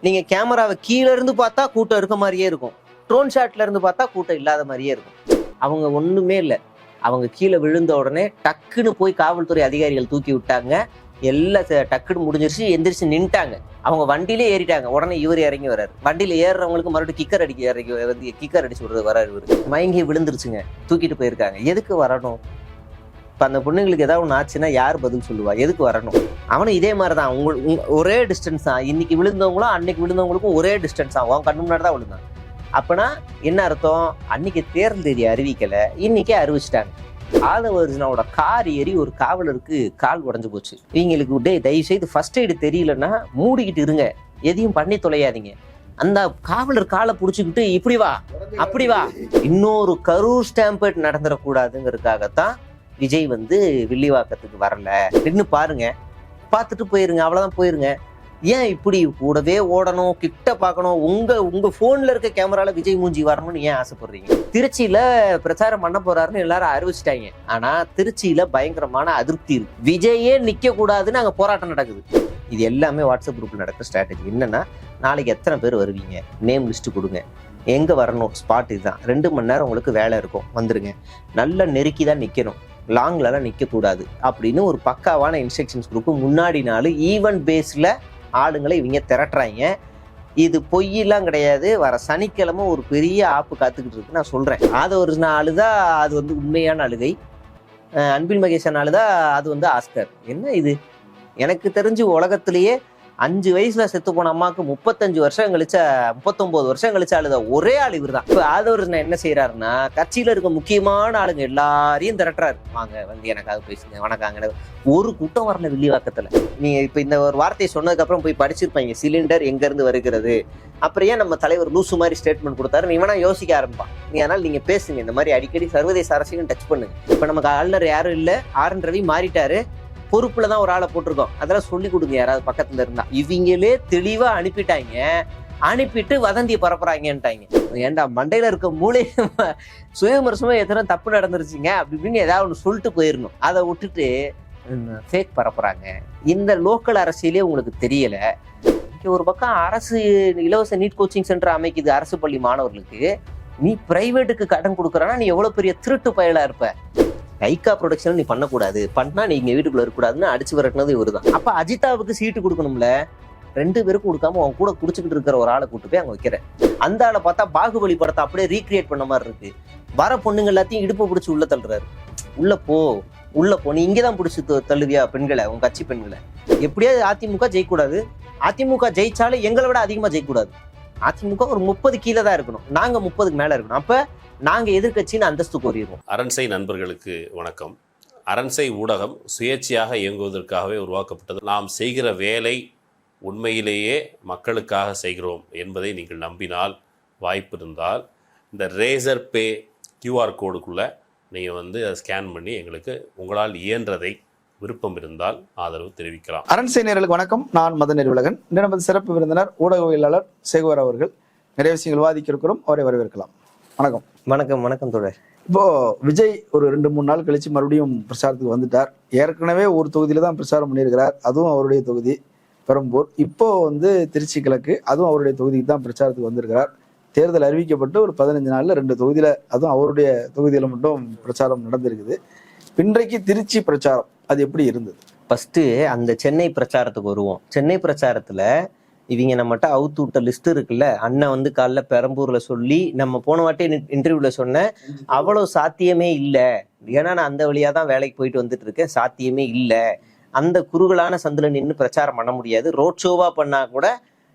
நீங்க கேமராவை கீழே இருந்து பார்த்தா கூட்டம் இருக்க மாதிரியே இருக்கும், ட்ரோன் ஷாட்ல இருந்து பார்த்தா கூட்டம் இல்லாத மாதிரியே இருக்கும். அவங்க ஒண்ணுமே இல்லை, அவங்க கீழே விழுந்த உடனே டக்குன்னு போய் காவல்துறை அதிகாரிகள் தூக்கி விட்டாங்க. எல்லாம் டக்குன்னு முடிஞ்சிருச்சு, எந்திரிச்சு நின்ட்டாங்க. அவங்க வண்டியிலே ஏறிட்டாங்க. உடனே இவர் இறங்கி வர்றாரு. வண்டியில ஏறுறவங்களுக்கு மறுபடியும் கிக்கர் அடிச்சு விடுறது வர்றாரு. இவரு மயங்கி விழுந்துருச்சுங்க, தூக்கிட்டு போயிருக்காங்க. எதுக்கு வரணும்? இப்போ அந்த பொண்ணுங்களுக்கு ஏதாவது ஒன்று ஆச்சுன்னா யார் பதில் சொல்லுவா? எதுக்கு வரணும்? அவனும் இதே மாதிரி தான், ஒரே டிஸ்டன்ஸ் தான். இன்னைக்கு விழுந்தவங்களும் அன்னைக்கு விழுந்தவங்களுக்கும் ஒரே டிஸ்டன்ஸ் தான். அவன் கண்ணு முன்னாடி தான் விழுந்தான். அப்பனா என்ன அர்த்தம்? அன்னைக்கு தேர்தல் தேதி அறிவிக்கலை, இன்னைக்கே அறிவிச்சிட்டாங்க. ஆதவர்ஜனாவோட கார் ஏறி ஒரு காவலருக்கு கால் உடஞ்சு போச்சு. இவங்களுக்கு தயவு செய்து ஃபர்ஸ்ட் எய்டு தெரியலன்னா மூடிக்கிட்டு இருங்க, எதையும் பண்ணி தொலையாதீங்க. அந்த காவலர் காலை பிடிச்சிக்கிட்டு இப்படி வா அப்படி வா, இன்னொரு கரூர் ஸ்டாம்பேட் நடந்துடக்கூடாதுங்கிறதுக்காகத்தான் விஜய் வில்லிவாக்கத்துக்கு வரல. நின்று பாருங்க, பார்த்துட்டு போயிருங்க, அவ்வளவுதான், போயிருங்க. ஏன் இப்படி கூடவே ஓடணும், கிட்ட பார்க்கணும்? உங்க போன்ல இருக்க கேமரால விஜய் மூஞ்சி வரணும்னு ஏன் ஆசைப்படுறீங்க? திருச்சியில பிரச்சாரம் பண்ண போறாருன்னு எல்லாரும் அறிவிச்சிட்டாங்க. ஆனா திருச்சியில பயங்கரமான அதிருப்தி இருக்கு. விஜயே நிக்க கூடாதுன்னு அங்க போராட்டம் நடக்குது. இது எல்லாமே வாட்ஸ்அப் குரூப்ல நடக்கிற ஸ்ட்ராட்டஜி. என்னன்னா, நாளைக்கு எத்தனை பேர் வருவீங்க, நேம் லிஸ்ட் கொடுங்க, எங்க வரணும், ஸ்பாட் இதுதான், 2 மணி நேரம் உங்களுக்கு வேலை இருக்கும், வந்துருங்க, நல்ல நெருக்கி தான் நிக்கணும், லாங்லலாம் நிற்கக்கூடாது அப்படின்னு ஒரு பக்காவான இன்ஸ்ட்ரக்ஷன்ஸ் குரூப் முன்னாடி நாள் ஈவெண்ட் பேஸில் ஆளுங்களை இவங்க திரட்டுறாங்க. இது பொய்யெல்லாம் கிடையாது. வர சனிக்கிழமை ஒரு பெரிய ஆப்பு காத்துக்கிட்டு இருக்கு. நான் சொல்கிறேன், ஆதவர்ஜனா அழுதா அது உண்மையான அழுகை, அன்பில் மகேசன் அழுதா அது ஆஸ்கர். என்ன இது? எனக்கு தெரிஞ்சு உலகத்திலேயே 5 வயசுல செத்து போன அம்மாவுக்கு 35 வருஷம் கழிச்சா 39 வருஷம் கழிச்சா அழுத ஒரே ஆள் இவர் தான். இப்போ ஆதவர்ஜனா என்ன செய்யறாருன்னா, கட்சியில இருக்க முக்கியமான ஆளுங்க எல்லாரையும் திரட்டுறாரு. வாங்க எனக்காக பேசுங்க, வணக்காங்க. ஒரு கூட்டம் வரல வில்லிவாக்கத்துல. நீங்க இப்ப இந்த ஒரு வார்த்தையை சொன்னதுக்கு அப்புறம் போய் படிச்சிருப்பாங்க, சிலிண்டர் எங்க இருந்து வருகிறது, அப்புறம் ஏன் நம்ம தலைவர் லூசு மாதிரி ஸ்டேட்மெண்ட் கொடுத்தாரு, நீ வேணா யோசிக்க ஆரம்பிப்பான். நீ அதனால நீங்க பேசுங்க, இந்த மாதிரி அடிக்கடி சர்வதேச அரசியலும் டச் பண்ணுங்க. இப்ப நமக்கு ஆளுநர் யாரும் இல்ல, RN ரவி மாறிட்டாரு, பொறுப்புல தான் ஒரு ஆளை போட்டிருக்கோம், அதெல்லாம் சொல்லி கொடுங்க யாராவது பக்கத்துல இருந்தா. இவங்களே தெளிவா அனுப்பிட்டு வதந்தியை பரப்புறாங்கன்ட்டாங்க. ஏன்டா மண்டையில இருக்க மூளை சுயமரசமா எத்தனை தப்பு நடந்துருச்சுங்க அப்படி இப்படின்னு ஏதாவது ஒன்று சொல்லிட்டு போயிடணும். அதை விட்டுட்டு ஃபேக் பரப்புறாங்க. இந்த லோக்கல் அரசியலே உங்களுக்கு தெரியல. இங்க ஒரு பக்கம் அரசு இலவச நீட் கோச்சிங் சென்டர் அமைக்குது அரசு பள்ளி மாணவர்களுக்கு, நீ பிரைவேட்டுக்கு கடன் கொடுக்குறானா நீ எவ்வளவு பெரிய திருட்டு பயலா இருப்ப. கைக்கா ப்ரொடக்ஷன் நீ பண்ணக்கூடாது, பண்ணா நீங்க வீட்டுக்குள்ள இருக்கக்கூடாதுன்னு அடிச்சு விரட்டினது இவருதான். அப்ப அஜிதாவுக்கு சீட்டு கொடுக்கணும்ல, 2 பேருக்கும் கொடுக்காம அவன் கூட குடிச்சுக்கிட்டு இருக்கிற ஒரு ஆளை கூட்டு போய் அங்க வைக்கிறேன். அந்த ஆளை பார்த்தா பாகுபலி படத்தை அப்படியே ரீக்ரியேட் பண்ண மாதிரி இருக்கு. வர பொண்ணுங்க எல்லாத்தையும் இடுப்பை பிடிச்சி உள்ள தள்ளுறாரு. உள்ள போ, நீ இங்கதான் பிடிச்சி தள்ளுவியா பெண்களை, உன் கட்சி பெண்களை? எப்படியாவது அதிமுக ஜெயிக்கூடாது. அதிமுக ஜெயிச்சாலும் எங்களை விட அதிகமா ஜெயிக்கூடாது. அதிமுக ஒரு 30 கீழே தான் இருக்கணும், நாங்க 30க்கு மேல இருக்கணும். அப்ப நாங்க எதிர்கட்சின்னு அந்தஸ்து கோரிடுவோம். அரண்சை நண்பர்களுக்கு வணக்கம். அரண்சை ஊடகம் சுயேட்சையாக இயங்குவதற்காகவே உருவாக்கப்பட்டது. நாம் செய்கிற வேலை உண்மையிலேயே மக்களுக்காக செய்கிறோம் என்பதை நீங்கள் நம்பினால், வாய்ப்பு இருந்தால் இந்த ரேசர் பே QR கோடுக்குள்ளே நீங்கள் அதை ஸ்கேன் பண்ணி எங்களுக்கு உங்களால் இயன்றதை விருப்பம் இருந்தால் ஆதரவு தெரிவிக்கலாம். அரண்சை நேயர்களுக்கு வணக்கம். நான் மதன் நெறிவுலகன். இன்று நமது சிறப்பு விருந்தினர் ஊடகவியலாளர் சேகுவர் அவர்கள். நிறைய விஷயங்கள் விவாதிக்க இருக்கிறோம், அவரை வரவேற்கலாம். வணக்கம். வணக்கம் தோழர். இப்போ விஜய் ஒரு 2-3 நாள் கழிச்சு மறுபடியும் பிரச்சாரத்துக்கு வந்துட்டார். ஏற்கனவே ஒரு தொகுதியில தான் பிரச்சாரம் பண்ணியிருக்கிறார், அதுவும் அவருடைய தொகுதி பெரம்பூர். இப்போ திருச்சி கிழக்கு, அதுவும் அவருடைய தொகுதிக்கு தான் பிரச்சாரத்துக்கு வந்திருக்கிறார். தேர்தல் அறிவிக்கப்பட்டு ஒரு 15 நாள்ல 2 தொகுதியில, அதுவும் அவருடைய தொகுதியில மட்டும் பிரச்சாரம் நடந்திருக்குது. இன்றைக்கு திருச்சி பிரச்சாரம் அது எப்படி இருந்தது? ஃபர்ஸ்ட் அந்த சென்னை பிரச்சாரத்துக்கு வருவோம். சென்னை பிரச்சாரத்துல இவங்க நம்மகிட்ட அவுத்து விட்ட லிஸ்ட் இருக்குல்ல, அண்ணன் காலைல பெரம்பூர்ல சொல்லி, நம்ம போன வாட்டி இன்டர்வியூல சொன்னேன், அவ்வளவு சாத்தியமே இல்லை, ஏன்னா நான் அந்த வழியா தான் வேலைக்கு போயிட்டு வந்துட்டு இருக்கேன், சாத்தியமே இல்லை, அந்த குறுகலான சந்தில நின்று பிரச்சாரம் பண்ண முடியாது, ரோட் ஷோவா பண்ணா கூட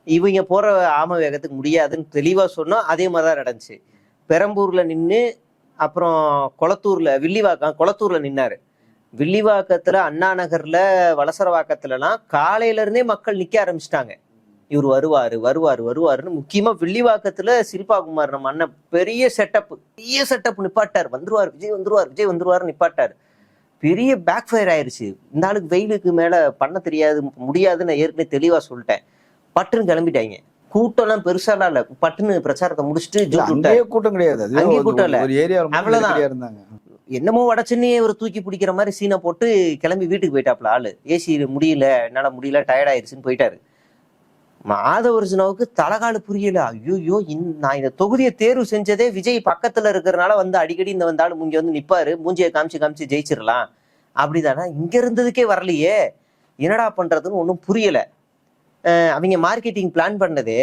இவங்க போற ஆம வேகத்துக்கு முடியாதுன்னு தெளிவா சொன்னோம். அதே மாதிரிதான் நடந்துச்சு. பெரம்பூர்ல நின்று, அப்புறம் கொளத்தூர்ல நின்னாரு. வில்லிவாக்கத்துல, அண்ணா நகர்ல, வலசரவாக்கத்துலலாம் காலையில இருந்தே மக்கள் நிக்க ஆரம்பிச்சிட்டாங்க. இவர் வருவாருன்னு. முக்கியமா வில்லிவாக்கத்துல சில்பா குமார் நம்ம அண்ணன் பெரிய செட்டப் நிப்பாட்டார். விஜய் வந்துருவாரு நிப்பாட்டார். பெரிய பேக் ஃபயர் ஆயிருச்சு. இந்த ஆளுக்கு வெயிலுக்கு மேல பண்ண தெரியாது, முடியாதுன்னு ஏற்கனவே தெளிவா சொல்லிட்டேன். பட்டுன்னு கிளம்பிட்டாங்க. கூட்டம்லாம் பெருசாலாம் இல்ல, பட்டுன்னு பிரச்சாரத்தை முடிச்சுட்டு கூட்டம் கிடையாது, அங்கேயும் கூட்டம் இல்ல, அவ்வளவுதான். என்னமோ வட சென்னையை ஒரு தூக்கி பிடிக்கிற மாதிரி சீனை போட்டு கிளம்பி வீட்டுக்கு போயிட்டாப்ல ஆளு. ஏசி முடியல, என்னால முடியல, டயர்ட் ஆயிடுச்சுன்னு போயிட்டாரு. ஆதவர்ஜுனாவுக்கு தலகால புரியல. ஐயோ, நான் இந்த தொகுதியை தேர்வு செஞ்சதே விஜய் பக்கத்துல இருக்கிறனால வந்து அடிக்கடி இந்த வந்தாலும் இங்க வந்து நிப்பாரு, மூஞ்சியை காமிச்சு ஜெயிச்சிடலாம் அப்படிதானா, இங்க இருந்ததுக்கே வரலையே, என்னடா பண்றதுன்னு ஒன்றும் புரியல. அவங்க மார்க்கெட்டிங் பிளான் பண்ணது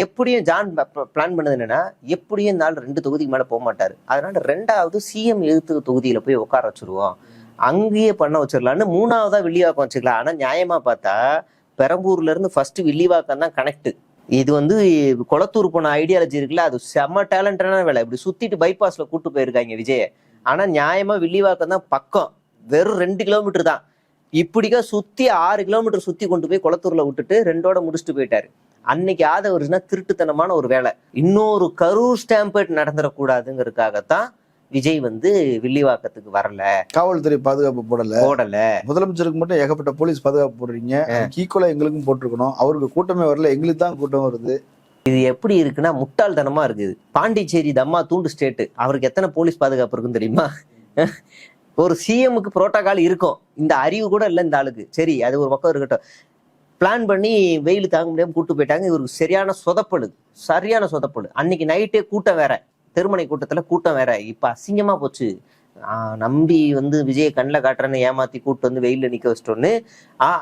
எப்படியும் ஜான் பிளான் பண்ணது என்னன்னா, எப்படியும் இந்த நாள் 2 தொகுதிக்கு மேல போக மாட்டாரு, அதனால 2வது சிஎம் எதிர்த்து தொகுதியில போய் உட்கார வச்சிருவோம், அங்கேயே பண்ண வச்சிடலான்னு 3வதா வில்லிவாக்கம் வச்சுக்கலாம். ஆனா நியாயமா பார்த்தா பெரம்பூர்ல இருந்து ஃபர்ஸ்ட் வில்லிவாக்கம் தான் கனெக்ட். இது வந்து கொளத்தூர் போன ஐடியாலஜி இருக்குல்ல, அது செம்ம டேலண்டான வேலை. இப்படி சுத்திட்டு பைபாஸ்ல கூட்டு போயிருக்காங்க விஜய. ஆனா நியாயமா வில்லிவாக்கம் தான் பக்கம், வெறும் 2 கிலோமீட்டர் தான். இப்படிக்கா சுத்தி 6 கிலோமீட்டர் சுத்தி கொண்டு போய் கொளத்தூர்ல விட்டுட்டு 2ஓட முடிச்சுட்டு போயிட்டாரு. அன்னைக்கு ஆதவர்ஜுனா திருட்டுத்தனமான ஒரு வேலை. இன்னொரு கரூர் ஸ்டாம்பேட் நடந்துடக்கூடாதுங்கிறதுக்காகத்தான் விஜய் வந்து வில்லிவாக்கத்துக்கு வரல, காவல்துறை பாதுகாப்பு போடல. முதலமைச்சருக்கு மட்டும் ஏகப்பட்ட போலீஸ் பாதுகாப்பு போடுறீங்க, ஈக்குவலா எங்களுக்கும் போட்டிருக்கணும். அவருக்கு கூட்டமே வரல, எங்களுக்கு தான் கூட்டம் வருது. இது எப்படி இருக்குன்னா முட்டாள்தனமா இருக்குது. பாண்டிச்சேரி தம்மா தூண்டு ஸ்டேட், அவருக்கு எத்தனை போலீஸ் பாதுகாப்பு இருக்குன்னு தெரியுமா? ஒரு சிஎம்முக்கு புரோட்டோகால் இருக்கும், இந்த அறிவு கூட இல்லை இந்த ஆளுக்கு. சரி, அது ஒரு பக்கம் இருக்கட்டும். பிளான் பண்ணி வெயில் தாங்க முடியாம கூட்டு போயிட்டாங்க. இவருக்கு சரியான சொதப்படு. அன்னைக்கு நைட்டே கூட்டம் வேற, திருமணை கூட்டத்துல கூட்டம் வேற. இப்ப அசிங்கமா போச்சு. நம்பி வந்து விஜய கண்ணில் காட்டுறேன்னு ஏமாத்தி கூட்டு வந்து வெயில நிக்க வச்சிட்டோன்னு.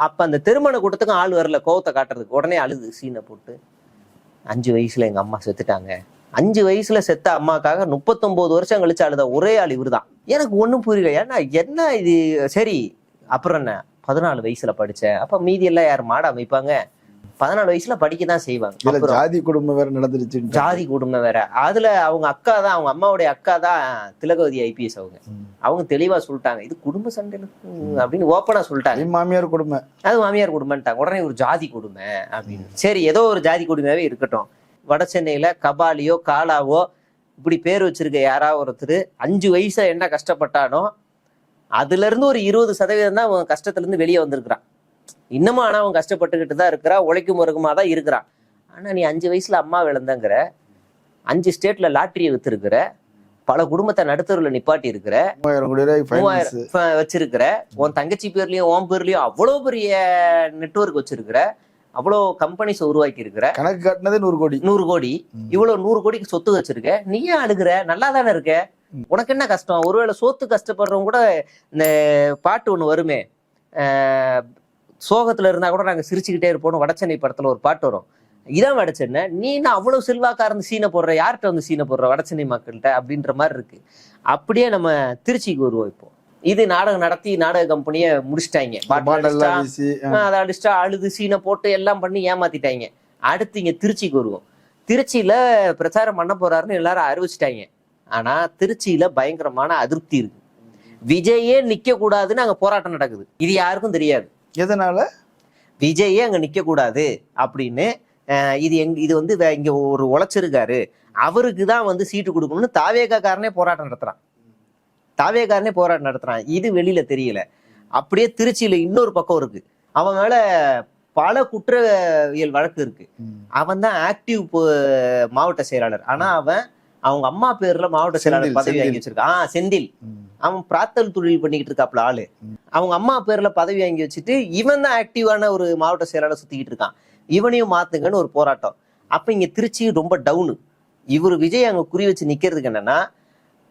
அப்ப அந்த திருமண கூட்டத்துக்கும் ஆள் வரல கோவத்தை காட்டுறதுக்கு. உடனே அழுது சீனை போட்டு, 5 வயசுல எங்க அம்மா செத்துட்டாங்க, 5 வயசுல செத்த அம்மாக்காக 39 வருஷம் கழிச்சு அழுத ஒரே ஆள் இவருதான். எனக்கு ஒண்ணும் புரியல. ஏன்னா என்ன இது? சரி, அப்புறம் என்ன 14 வயசுல படிச்சேன், அப்ப மீதி எல்லாம் யார் மாட அமைப்பாங்க? 14 வயசுல படிக்கதான் செய்வாங்க. ஜாதி குடும்பம் வேற நடந்துருச்சு. ஜாதி குடும்பம் வேற. அதுல அவங்க அக்கா தான், அவங்க அம்மாவுடைய அக்கா தான் திலகவதி ஐபிஎஸ். அவங்க தெளிவா சொல்லிட்டாங்க, இது குடும்ப சண்டையில அப்படின்னு ஓப்பனா சொல்லிட்டாங்க. மாமியார் குடும்பம், அது மாமியார் குடும்பம்ட்டாங்க. உடனே ஒரு ஜாதி குடும்பம் அப்படின்னு. சரி, ஏதோ ஒரு ஜாதி குடும்பமே இருக்கட்டும். வட சென்னையில கபாலியோ காலாவோ இப்படி பேர் வச்சிருக்க யாராவது ஒருத்தர் 5 வயசா என்ன கஷ்டப்பட்டானோ அதுல இருந்து ஒரு 20% தான் அவன் கஷ்டத்துல இருந்து வெளியே வந்திருக்கிறான். இன்னமும் ஆனா அவன் கஷ்டப்பட்டுக்கிட்டு தான் இருக்கிறா, உழைக்கும் முருகமா தான் இருக்கிறான். ஆனா நீ 5 வயசுல அம்மா விளந்தங்கிற, 5 ஸ்டேட்ல லாட்டரியை வித்துருக்கிற, பல குடும்பத்தை நடுத்தருவில் நிப்பாட்டி இருக்கிற, 3000 வச்சிருக்கிற, உன் தங்கச்சி பேர்லயும் உன் பேர்லயும் அவ்வளவு பெரிய நெட்வொர்க் வச்சிருக்கிற, அவ்வளோ கம்பெனிஸ் உருவாக்கி இருக்கிற, கணக்கு காட்டினது 100 கோடி, இவ்வளவு 100 கோடிக்கு சொத்து வச்சிருக்க, நீ ஏன் அழுகுற? நல்லா தானே இருக்க, உனக்கு என்ன கஷ்டம்? ஒருவேளை சோத்து கஷ்டப்படுறவங்க கூட இந்த பாட்டு ஒண்ணு வருமே, சோகத்துல இருந்தா கூட நாங்க சிரிச்சுக்கிட்டே இருப்போம், வடச்சென்னை படத்துல ஒரு பாட்டு வரும், இதான் வடச்சென்னை. நீ நான் அவ்வளவு செல்வாக்கா இருந்து சீனை போடுற, யார்கிட்ட வந்து சீனை போடுற வடச்சென்னை மக்கள்கிட்ட அப்படின்ற மாதிரி இருக்கு. அப்படியே நம்ம திருச்சிக்கு வருவோம். இப்போ இது நாடகம் நடத்தி நாடக கம்பெனியை முடிச்சிட்டாங்க, அதை அடிச்சுட்டா அழுது சீனை போட்டு எல்லாம் பண்ணி ஏமாத்திட்டாங்க. அடுத்து இங்க திருச்சிக்கு வருவோம். திருச்சியில பிரச்சாரம் பண்ண போறாருன்னு எல்லாரும் அறிவிச்சிட்டாங்க. ஆனா திருச்சியில பயங்கரமான அதிருப்தி இருக்கு. விஜயே நிக்க கூடாதுன்னு அங்க போராட்டம் நடக்குது. இது யாருக்கும் தெரியாது. எதனால விஜயே அங்க நிக்க கூடாது அப்படின்னு. இது வந்து இங்க ஒரு உழைச்சிருக்காரு, அவருக்கு தான் வந்து சீட்டு கொடுக்கணும்னு தாவேகாரனே போராட்டம் நடத்துறான். இது வெளியில தெரியல. அப்படியே திருச்சியில இன்னொரு பக்கம் இருக்கு, அவன் மேல பல குற்றவியல் வழக்கு இருக்கு. அவன் தான் ஆக்டிவ் மாவட்ட செயலாளர். ஆனா அவங்க அம்மா பேர்ல மாவட்ட செயலாளர் பதவி வாங்கி வச்சிருக்கான். செந்தில், அவன் பிராத்தல் தொழில் பண்ணிக்கிட்டு இருக்காப்ல ஆளு. அவங்க அம்மா பேர்ல பதவி வாங்கி வச்சுட்டு இவன் தான் ஆக்டிவான ஒரு மாவட்ட செயலாளர் சுத்திக்கிட்டு இருக்கான். இவனையும் மாத்துங்கன்னு ஒரு போராட்டம். அப்ப இங்க திருச்சி ரொம்ப டவுனு. இவரு விஜய் அங்க குறி வச்சு நிக்கிறதுக்கு என்னன்னா,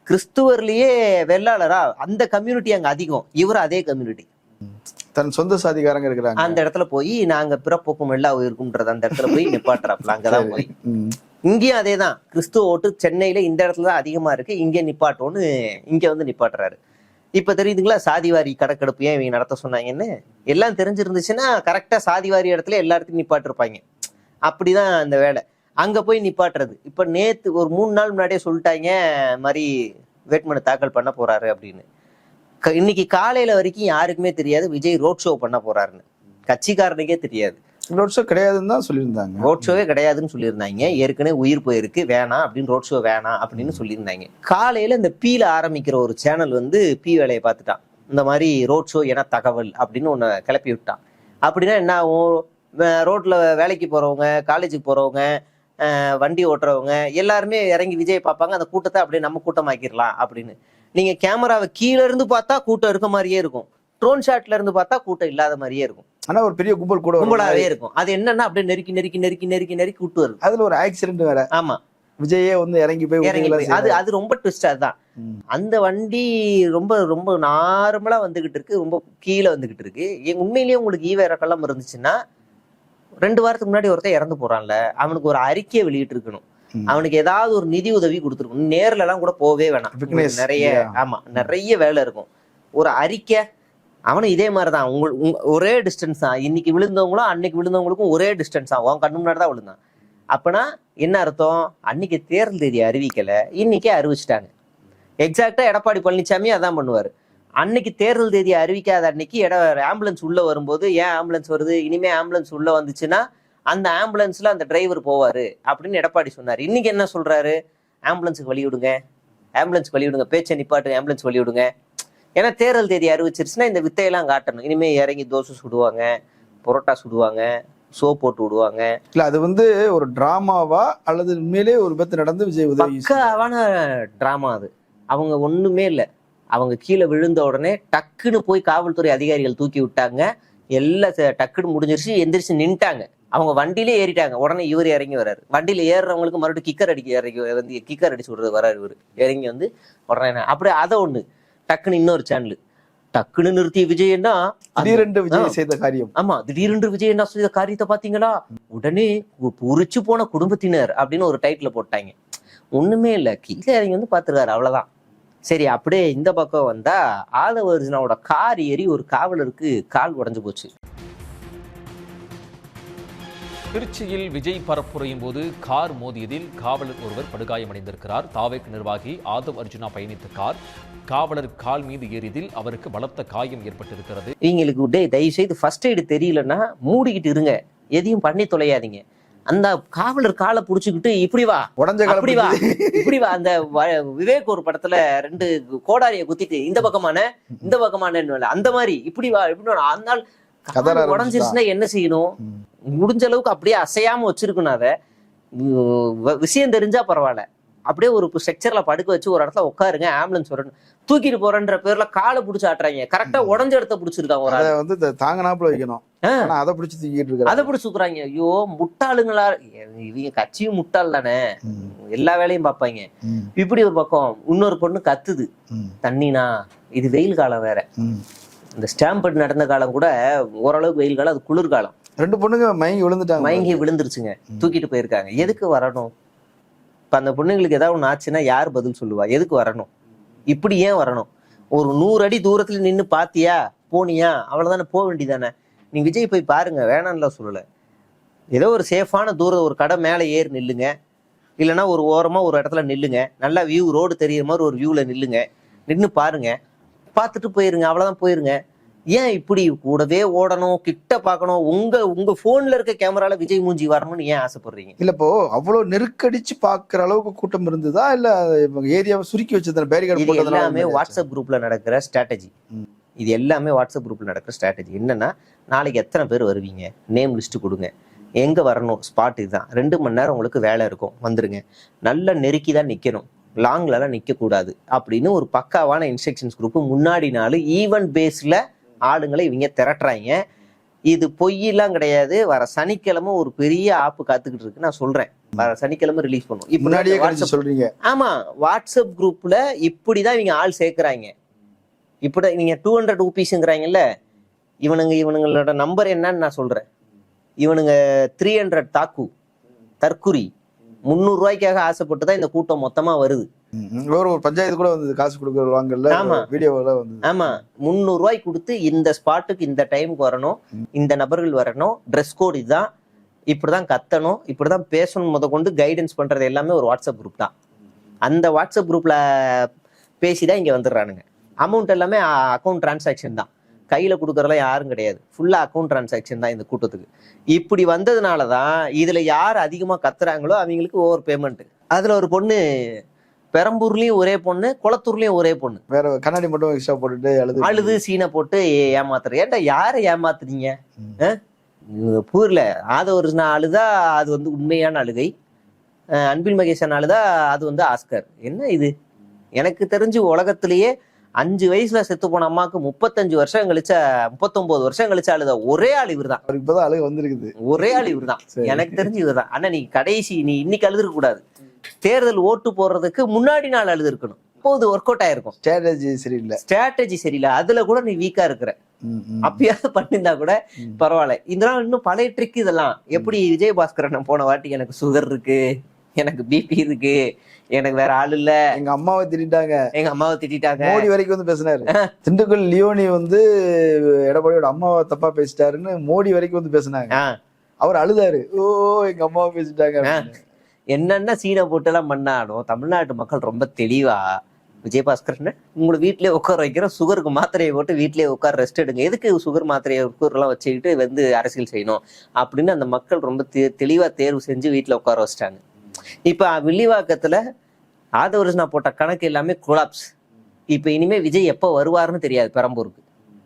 கிறிஸ்துவர்லயே வெள்ளாளரா அந்த கம்யூனிட்டி அங்க அதிகம், இவரு அதே கம்யூனிட்டி, தன் சொந்த சாதிகாரங்க இருக்கிறாங்க. அந்த இடத்துல போய் நாங்க பிறப்போக்கும் எல்லா இருக்கும்ன்றது அந்த இடத்துல போய் நிப்பாட்டுறாப்ல. அங்கதான் போய் இங்கேயும் அதேதான், கிறிஸ்துவ ஓட்டு சென்னையில இந்த இடத்துல தான் அதிகமா இருக்கு, இங்கே நிப்பாட்டோன்னு இங்க வந்து நிப்பாட்டுறாரு. இப்ப தெரியுதுங்களா சாதிவாரி கணக்கெடுப்பு ஏன் இவங்க நடத்த சொன்னாங்கன்னு? எல்லாம் தெரிஞ்சிருந்துச்சுன்னா கரெக்டா சாதிவாரி இடத்துல எல்லா இடத்துலையும் நிப்பாட்டிருப்பாங்க. அப்படிதான் அந்த வேலை, அங்க போய் நிப்பாட்டுறது. இப்ப நேத்து ஒரு 3 நாள் முன்னாடியே சொல்லிட்டாங்க மாதிரி வேட்புமனு தாக்கல் பண்ண போறாரு அப்படின்னு. இன்னைக்கு காலையில வரைக்கும் யாருக்குமே தெரியாது விஜய் ரோட் ஷோ பண்ண போறாருன்னு, கட்சிக்காரனுக்கே தெரியாது. ரோட் ஷோ கிடையாதுன்னு தான் சொல்லியிருந்தாங்க. ரோட் ஷோவே கிடையாதுன்னு சொல்லியிருந்தாங்க. ஏற்கனவே உயிர் போயிருக்கு, வேணாம் அப்படின்னு, ரோட் ஷோ வேணாம் அப்படின்னு சொல்லியிருந்தாங்க. காலையில இந்த பீல ஆரம்பிக்கிற ஒரு சேனல் வந்து பீ வேலையை பார்த்துட்டான். இந்த மாதிரி ரோட் ஷோ என தகவல் அப்படின்னு ஒண்ணு கிளப்பி விட்டான். அப்படின்னா என்ன ஆகும்? ரோட்ல வேலைக்கு போறவங்க, காலேஜுக்கு போறவங்க, வண்டி ஓட்டுறவங்க எல்லாருமே இறங்கி விஜய் பார்ப்பாங்க. அந்த கூட்டத்தை அப்படியே நம்ம கூட்டமாக்கிடலாம் அப்படின்னு. நீங்க கேமராவை கீழே இருந்து பார்த்தா கூட்டம் இருக்க மாதிரியே இருக்கும், ட்ரோன் ஷாட்ல இருந்து பார்த்தா கூட்டம் இல்லாத மாதிரியே இருக்கும். ஆனா ஒரு பெரிய கும்பல் கூட கும்பலாவே இருக்கும். அது என்னன்னா அப்படியே நெருக்கி நெருக்கி நெருக்கி நெருக்கி நெருக்கி கூட்டு வருது. அதுல ஒரு ஆக்சிடென்ட் வேற. ஆமா, விஜயே வந்து இறங்கி போய் அது ரொம்ப ட்விஸ்ட். அதுதான் அந்த வண்டி ரொம்ப ரொம்ப நார்மலா வந்துகிட்டு இருக்கு, ரொம்ப கீழே வந்துகிட்டு இருக்கு. உண்மையிலேயே உங்களுக்கு ஈவ இறக்கெல்லாம் இருந்துச்சுன்னா 2 வாரத்துக்கு முன்னாடி ஒருத்தர் இறந்து போறான்ல, அவனுக்கு ஒரு அறிக்கையை வெளியிட்டு இருக்கணும். அவனுக்கு ஏதாவது ஒரு நிதி உதவி கொடுத்துருக்கணும். நேர்ல எல்லாம் கூட போவே வேணாம். நிறைய நிறைய வேலை இருக்கும். ஒரு அறிக்கை அவனும் இதே மாதிரிதான். ஒரே டிஸ்டன்ஸ் தான். இன்னைக்கு விழுந்தவங்களும் அன்னைக்கு விழுந்தவங்களுக்கும் ஒரே டிஸ்டன்ஸ் தான். கண்ணு முன்னாடி தான் விழுந்தான். அப்பனா என்ன அர்த்தம்? அன்னைக்கு தேர்தல் தேதி அறிவிக்கல, இன்னைக்கே அறிவிச்சிட்டாங்க. எக்ஸாக்டா எடப்பாடி பழனிசாமி அதான் பண்ணுவாரு. அன்னைக்கு தேர்தல் தேதியை அறிவிக்காத அன்னைக்கு ஆம்புலன்ஸ் உள்ள வரும்போது, ஏன் ஆம்புலன்ஸ் வருது, இனிமே ஆம்புலன்ஸ் உள்ள வந்துச்சுன்னா அந்த ஆம்புலன்ஸ்ல அந்த டிரைவர் போவாரு அப்படின்னு எடப்பாடி சொன்னாரு. இன்னைக்கு என்ன சொல்றாரு? ஆம்புலன்ஸுக்கு வழி விடுங்க, ஆம்புலன்ஸ் வழி விடுங்க, பேச்சை நிப்பாட்டு, ஆம்புலன்ஸ் வழி விடுங்க. ஏன்னா தேர்தல் தேதி அறிவிச்சிருச்சுன்னா இந்த வித்தையெல்லாம் காட்டணும். இனிமே இறங்கி தோசை சுடுவாங்க, புரோட்டா சுடுவாங்க, ஷோ போட்டு விடுவாங்க. இல்ல அது வந்து ஒரு டிராமாவா அல்லது உண்மையிலே ஒரு விபத்து நடந்து விஜய் உதவி? பக்காவான டிராமா அது. அவங்க ஒண்ணுமே இல்லை. அவங்க கீழே விழுந்த உடனே டக்குன்னு போய் காவல்துறை அதிகாரிகள் தூக்கி விட்டாங்க. எல்லாம் டக்குன்னு முடிஞ்சிருச்சு. எந்திரிச்சு நின்ட்டாங்க. அவங்க வண்டியிலே ஏறிட்டாங்க. உடனே இவர் இறங்கி வர்றாரு. வண்டியில ஏறுறவங்களுக்கு மறுபடியும் கிக்கர் அடிச்சு விடுறது வர்றாரு. இவர் இறங்கி வந்து உடனே அப்படியே அதை ஒண்ணு டக்குன்னு இன்னொரு சேனல் டக்குன்னு நிறுத்திய விஜயன்னா திடீரென்று விஜய் செய்த காரியம். ஆமா, திடீரென்று விஜய் என்ன செய்த காரியத்தை பாத்தீங்களா, உடனே உரிச்சு போன குடும்பத்தினர் அப்படின்னு ஒரு டைட்டில போட்டாங்க. ஒண்ணுமே இல்ல, கீழே இறங்கி வந்து பாத்துருக்காரு, அவ்வளவுதான். சரி, அப்படியே இந்த பக்கம் வந்தா ஆதவ அர்ஜுனாவோட கார் ஏறி ஒரு காவலருக்கு கால் உடைஞ்சு போச்சு. திருச்சியில் விஜய் பரப்புரையும் போது கார் மோதியதில் காவலர் ஒருவர் படுகாயமடைந்திருக்கிறார். தாவேக் நிர்வாகி ஆதவ் அர்ஜுனா பயணித்த கார் காவலர் கால் மீது ஏறியதில் அவருக்கு பலத்த காயம் ஏற்பட்டிருக்கிறது. இவங்களுக்கு தயவு செய்து ஃபர்ஸ்ட் எய்டு தெரியலன்னா மூடிக்கிட்டு இருங்க, எதையும் பண்ணி தொலையாதீங்க. அந்த காவலர் காலை புடிச்சுக்கிட்டு இப்படி வா, அப்படி வா, இப்படி வா. அந்த விவேக் ஒரு படத்துல 2 கோடாரிய குத்திட்டு இந்த பக்கமான அந்த மாதிரி இப்படி வா, இப்படி. அந்த உடஞ்சிருச்சுன்னா என்ன செய்யணும்? முடிஞ்ச அளவுக்கு அப்படியே அசையாம வச்சிருக்கணும். அதை விஷயம் தெரிஞ்சா பரவாயில்ல, அப்படியே ஒரு ஸ்ட்ரக்சர்ல படுக்க வச்சு ஒரு இடத்துல உட்காருங்க, ஆம்புலன்ஸ் வரணும். தூக்கிட்டு போறன்ற பேர்ல காலை பிடிச்சி ஆட்டுறாங்க. கரெக்டா உடஞ்ச இடத்த பிடிச்சிருக்காங்க. ஒரு வந்து தாங்கனாப்புல வைக்கணும், அதை பிடிச்சி தூக்கிட்டு இருக்காங்க, அதை பிடிச்சி தூக்குறாங்க. ஐயோ, முட்டாளுங்களா இவங்க. கட்சியும் முட்டாள் தானே, எல்லா வேலையும் பார்ப்பாங்க. இப்படி ஒரு பக்கம் இன்னொரு பொண்ணு கத்துது, தண்ணினா. இது வெயில் காலம் வேற. இந்த ஸ்டாம்பட் நடந்த காலம் கூட ஓரளவுக்கு வெயில் காலம், அது குளிர்காலம். 2 பொண்ணுங்க மயங்கி விழுந்துருச்சுங்க, தூக்கிட்டு போயிருக்காங்க. எதுக்கு வரணும்? இப்ப அந்த பொண்ணுங்களுக்கு ஏதாவது ஒண்ணு ஆச்சுன்னா யார் பதில் சொல்லுவா? எதுக்கு வரணும்? இப்படி ஏன் வரணும்? ஒரு 100 அடி தூரத்துல நின்று பாத்தியா, போனியா, அவ்வளவுதானே, போக வேண்டியதானே. நீ விஜய் போய் பாருங்க, வேணாம்லாம் சொல்லல. ஏதோ ஒரு சேஃபான தூரம், ஒரு கடை மேலே ஏறி நில்லுங்க, இல்லைன்னா ஒரு ஓரமா ஒரு இடத்துல நில்லுங்க, நல்லா வியூ, ரோடு தெரியுற மாதிரி ஒரு வியூல நில்லுங்க, நின்று பாருங்க, பார்த்துட்டு போயிருங்க, அவ்வளவுதான், போயிருங்க. ஏன் இப்படி கூடவே ஓடணும், கிட்ட பார்க்கணும்? உங்க போன்ல இருக்க கேமரால விஜய் மூஞ்சி வரணும்னு ஏன் ஆசைப்படுறீங்க? இல்ல, இப்போ அவ்வளவு நெருக்கடிச்சு பாக்குற அளவுக்கு கூட்டம் இருந்ததா, இல்ல ஏரியாவை சுருக்கி வச்சிருந்த பேரிகார்டு போட்டது? எல்லாமே வாட்ஸ்அப் குரூப்ல நடக்கிற ஸ்ட்ராட்டஜி. இது எல்லாமே வாட்ஸ்அப் குரூப்ல நடக்கிற ஸ்ட்ராட்டஜி. என்னன்னா, நாளைக்கு எத்தனை பேர் வருவீங்க, நேம் லிஸ்ட் கொடுங்க, எங்க வரணும், ஸ்பாட் இதுதான், 2 மணி நேரம் உங்களுக்கு வேலை இருக்கும், வந்துருங்க, நல்ல நெருக்கி தான் நிக்கணும், லாங்லலாம் நிக்க கூடாது அப்படின்னு ஒரு பக்காவான இன்ஸ்ட்ரக்ஷன்ஸ் குரூப் முன்னாடி நாள் ஈவென்ட் பேஸ்ல ஆளுங்களை இவங்க திரட்டுறாங்க. இது பொய்யெல்லாம் கிடையாது. வர சனிக்கிழமை ஒரு பெரிய ஆப்பு காத்துக்கிட்டு இருக்கு, நான் சொல்றேன். வர சனிக்கிழமை ரிலீஸ் பண்ணுவோம். முன்னாடியே சொல்றீங்க. ஆமா, வாட்ஸ்அப் குரூப்ல இப்படிதான் இவங்க ஆள் சேர்க்கிறாங்க. இப்படி நீங்க 200 ரூபீஸ்ங்கிறாங்கல்ல, இவனுங்களோட நம்பர் என்னன்னு நான் சொல்றேன். இவனுங்க 300 தாக்கு தற்குறி 300 ரூபாய்க்காக ஆசைப்பட்டு தான் இந்த கூட்டம் மொத்தமா வருது. ஒரு பஞ்சாயத்து கூட வந்து காசு கொடுக்குறாங்கல்ல, வீடியோல வந்து. ஆமா, 300 ரூபாய் கொடுத்து இந்த ஸ்பாட்டுக்கு இந்த டைமுக்கு வரணும், இந்த நபர்கள் வரணும், ட்ரெஸ் கோட் இதுதான், இப்படிதான் கத்தணும், இப்படிதான் பேசணும், கொண்டு கைடன்ஸ் பண்றது எல்லாமே ஒரு வாட்ஸ்அப் குரூப் தான். அந்த வாட்ஸ்அப் குரூப்ல பேசிதான் இங்க வந்துடுறானுங்க. அமௌண்ட் எல்லாமே அக்கௌண்ட் டிரான்சாக்ஷன் தான், கையில கொடுக்கறதெல்லாம் யாரும் கிடையாது. ஃபுல்லா அக்கௌண்ட் டிரான்சாக்ஷன் தான் இந்த கூட்டத்துக்கு. இப்படி வந்ததுனாலதான் இதுல யார் அதிகமா கத்துறாங்களோ அவங்களுக்கு ஓவர் பேமெண்ட். அதுல ஒரு பொண்ணு பெரம்பூர்லயும் ஒரே பொண்ணு, குளத்தூர்லயும் ஒரே பொண்ணு, வேற கண்ணாடி மட்டும் எக்ஸ்ட்ரா போட்டுட்டு அழுது சீனை போட்டு ஏமாத்துற. ஏன்டா யாரை ஏமாத்துறீங்க? பூர்ல ஆதவ அர்ஜுனா அழுதா அது வந்து உண்மையான அழுகை, அன்பில் மகேசன் அழுதா அது வந்து ஆஸ்கர். என்ன இது? எனக்கு தெரிஞ்சு உலகத்திலேயே 5 வயசுல செத்து போன அம்மாவுக்கு 35 வருஷம் கழிச்ச 39 வருஷம் கழிச்சு அழுத ஒரே ஆள் இவர் தான். அவருக்கு இப்பதான் அழுக வந்திருக்குது. ஒரே ஆள் இவர் தான். எனக்கு தெரிஞ்சு இவர் தான். ஆனா நீ கடைசி நீ இன்னைக்கு அழுதுருக்க கூடாது. தேர்தல் ஓட்டு போடுறதுக்கு முன்னாடி நாள் அழுது இருக்கணும். இப்போது ஒர்க் அவுட் ஆயிருக்கும். ஸ்ட்ராட்டஜி சரியில்லை. அதுல கூட நீ வீக்கா இருக்கிற. அப்பயாவது பண்ணிருந்தா கூட பரவாயில்ல. இதெல்லாம் இன்னும் பழைய ட்ரிக். இதெல்லாம் எப்படி விஜயபாஸ்கரன் போன வாட்டி எனக்கு சுகர் இருக்கு, எனக்கு பிபி இருக்கு, எனக்கு வேற ஆள் இல்ல, எங்க அம்மாவை திட்டாங்க, மோடி வரைக்கும் வந்து பேசினாரு. திண்டுக்கல் லியோனி வந்து எடப்பாடியோட அம்மாவை தப்பா பேசிட்டாருன்னு மோடி வரைக்கும் வந்து பேசினாங்க. அவர் அழுதாரு, ஓ எங்க அம்மாவை பேசிட்டாங்க. என்னென்ன சீனை போட்டு எல்லாம் பண்ணாலும் தமிழ்நாட்டு மக்கள் ரொம்ப தெளிவா விஜயபாஸ்கரன் உங்களை வீட்லயே உட்கார வைக்கிற, சுகருக்கு மாத்திரையை போட்டு வீட்லயே உட்கார ரெஸ்ட் எடுங்க, எதுக்கு சுகர் மாத்திரையை சுகர்லாம் வச்சுக்கிட்டு வந்து அரசியல் செய்யணும் அப்படின்னு அந்த மக்கள் ரொம்ப தெளிவா தேர்வு செஞ்சு வீட்டுல உட்கார வச்சிட்டாங்க. இப்ப வில்லிவாக்கத்துல ஆதவர்ஜுனா போட்ட கணக்கு எல்லாமே கொலாப்ஸ். இப்ப இனிமே விஜய் எப்ப வருவாருன்னு தெரியாது. பெரம்பூருக்கு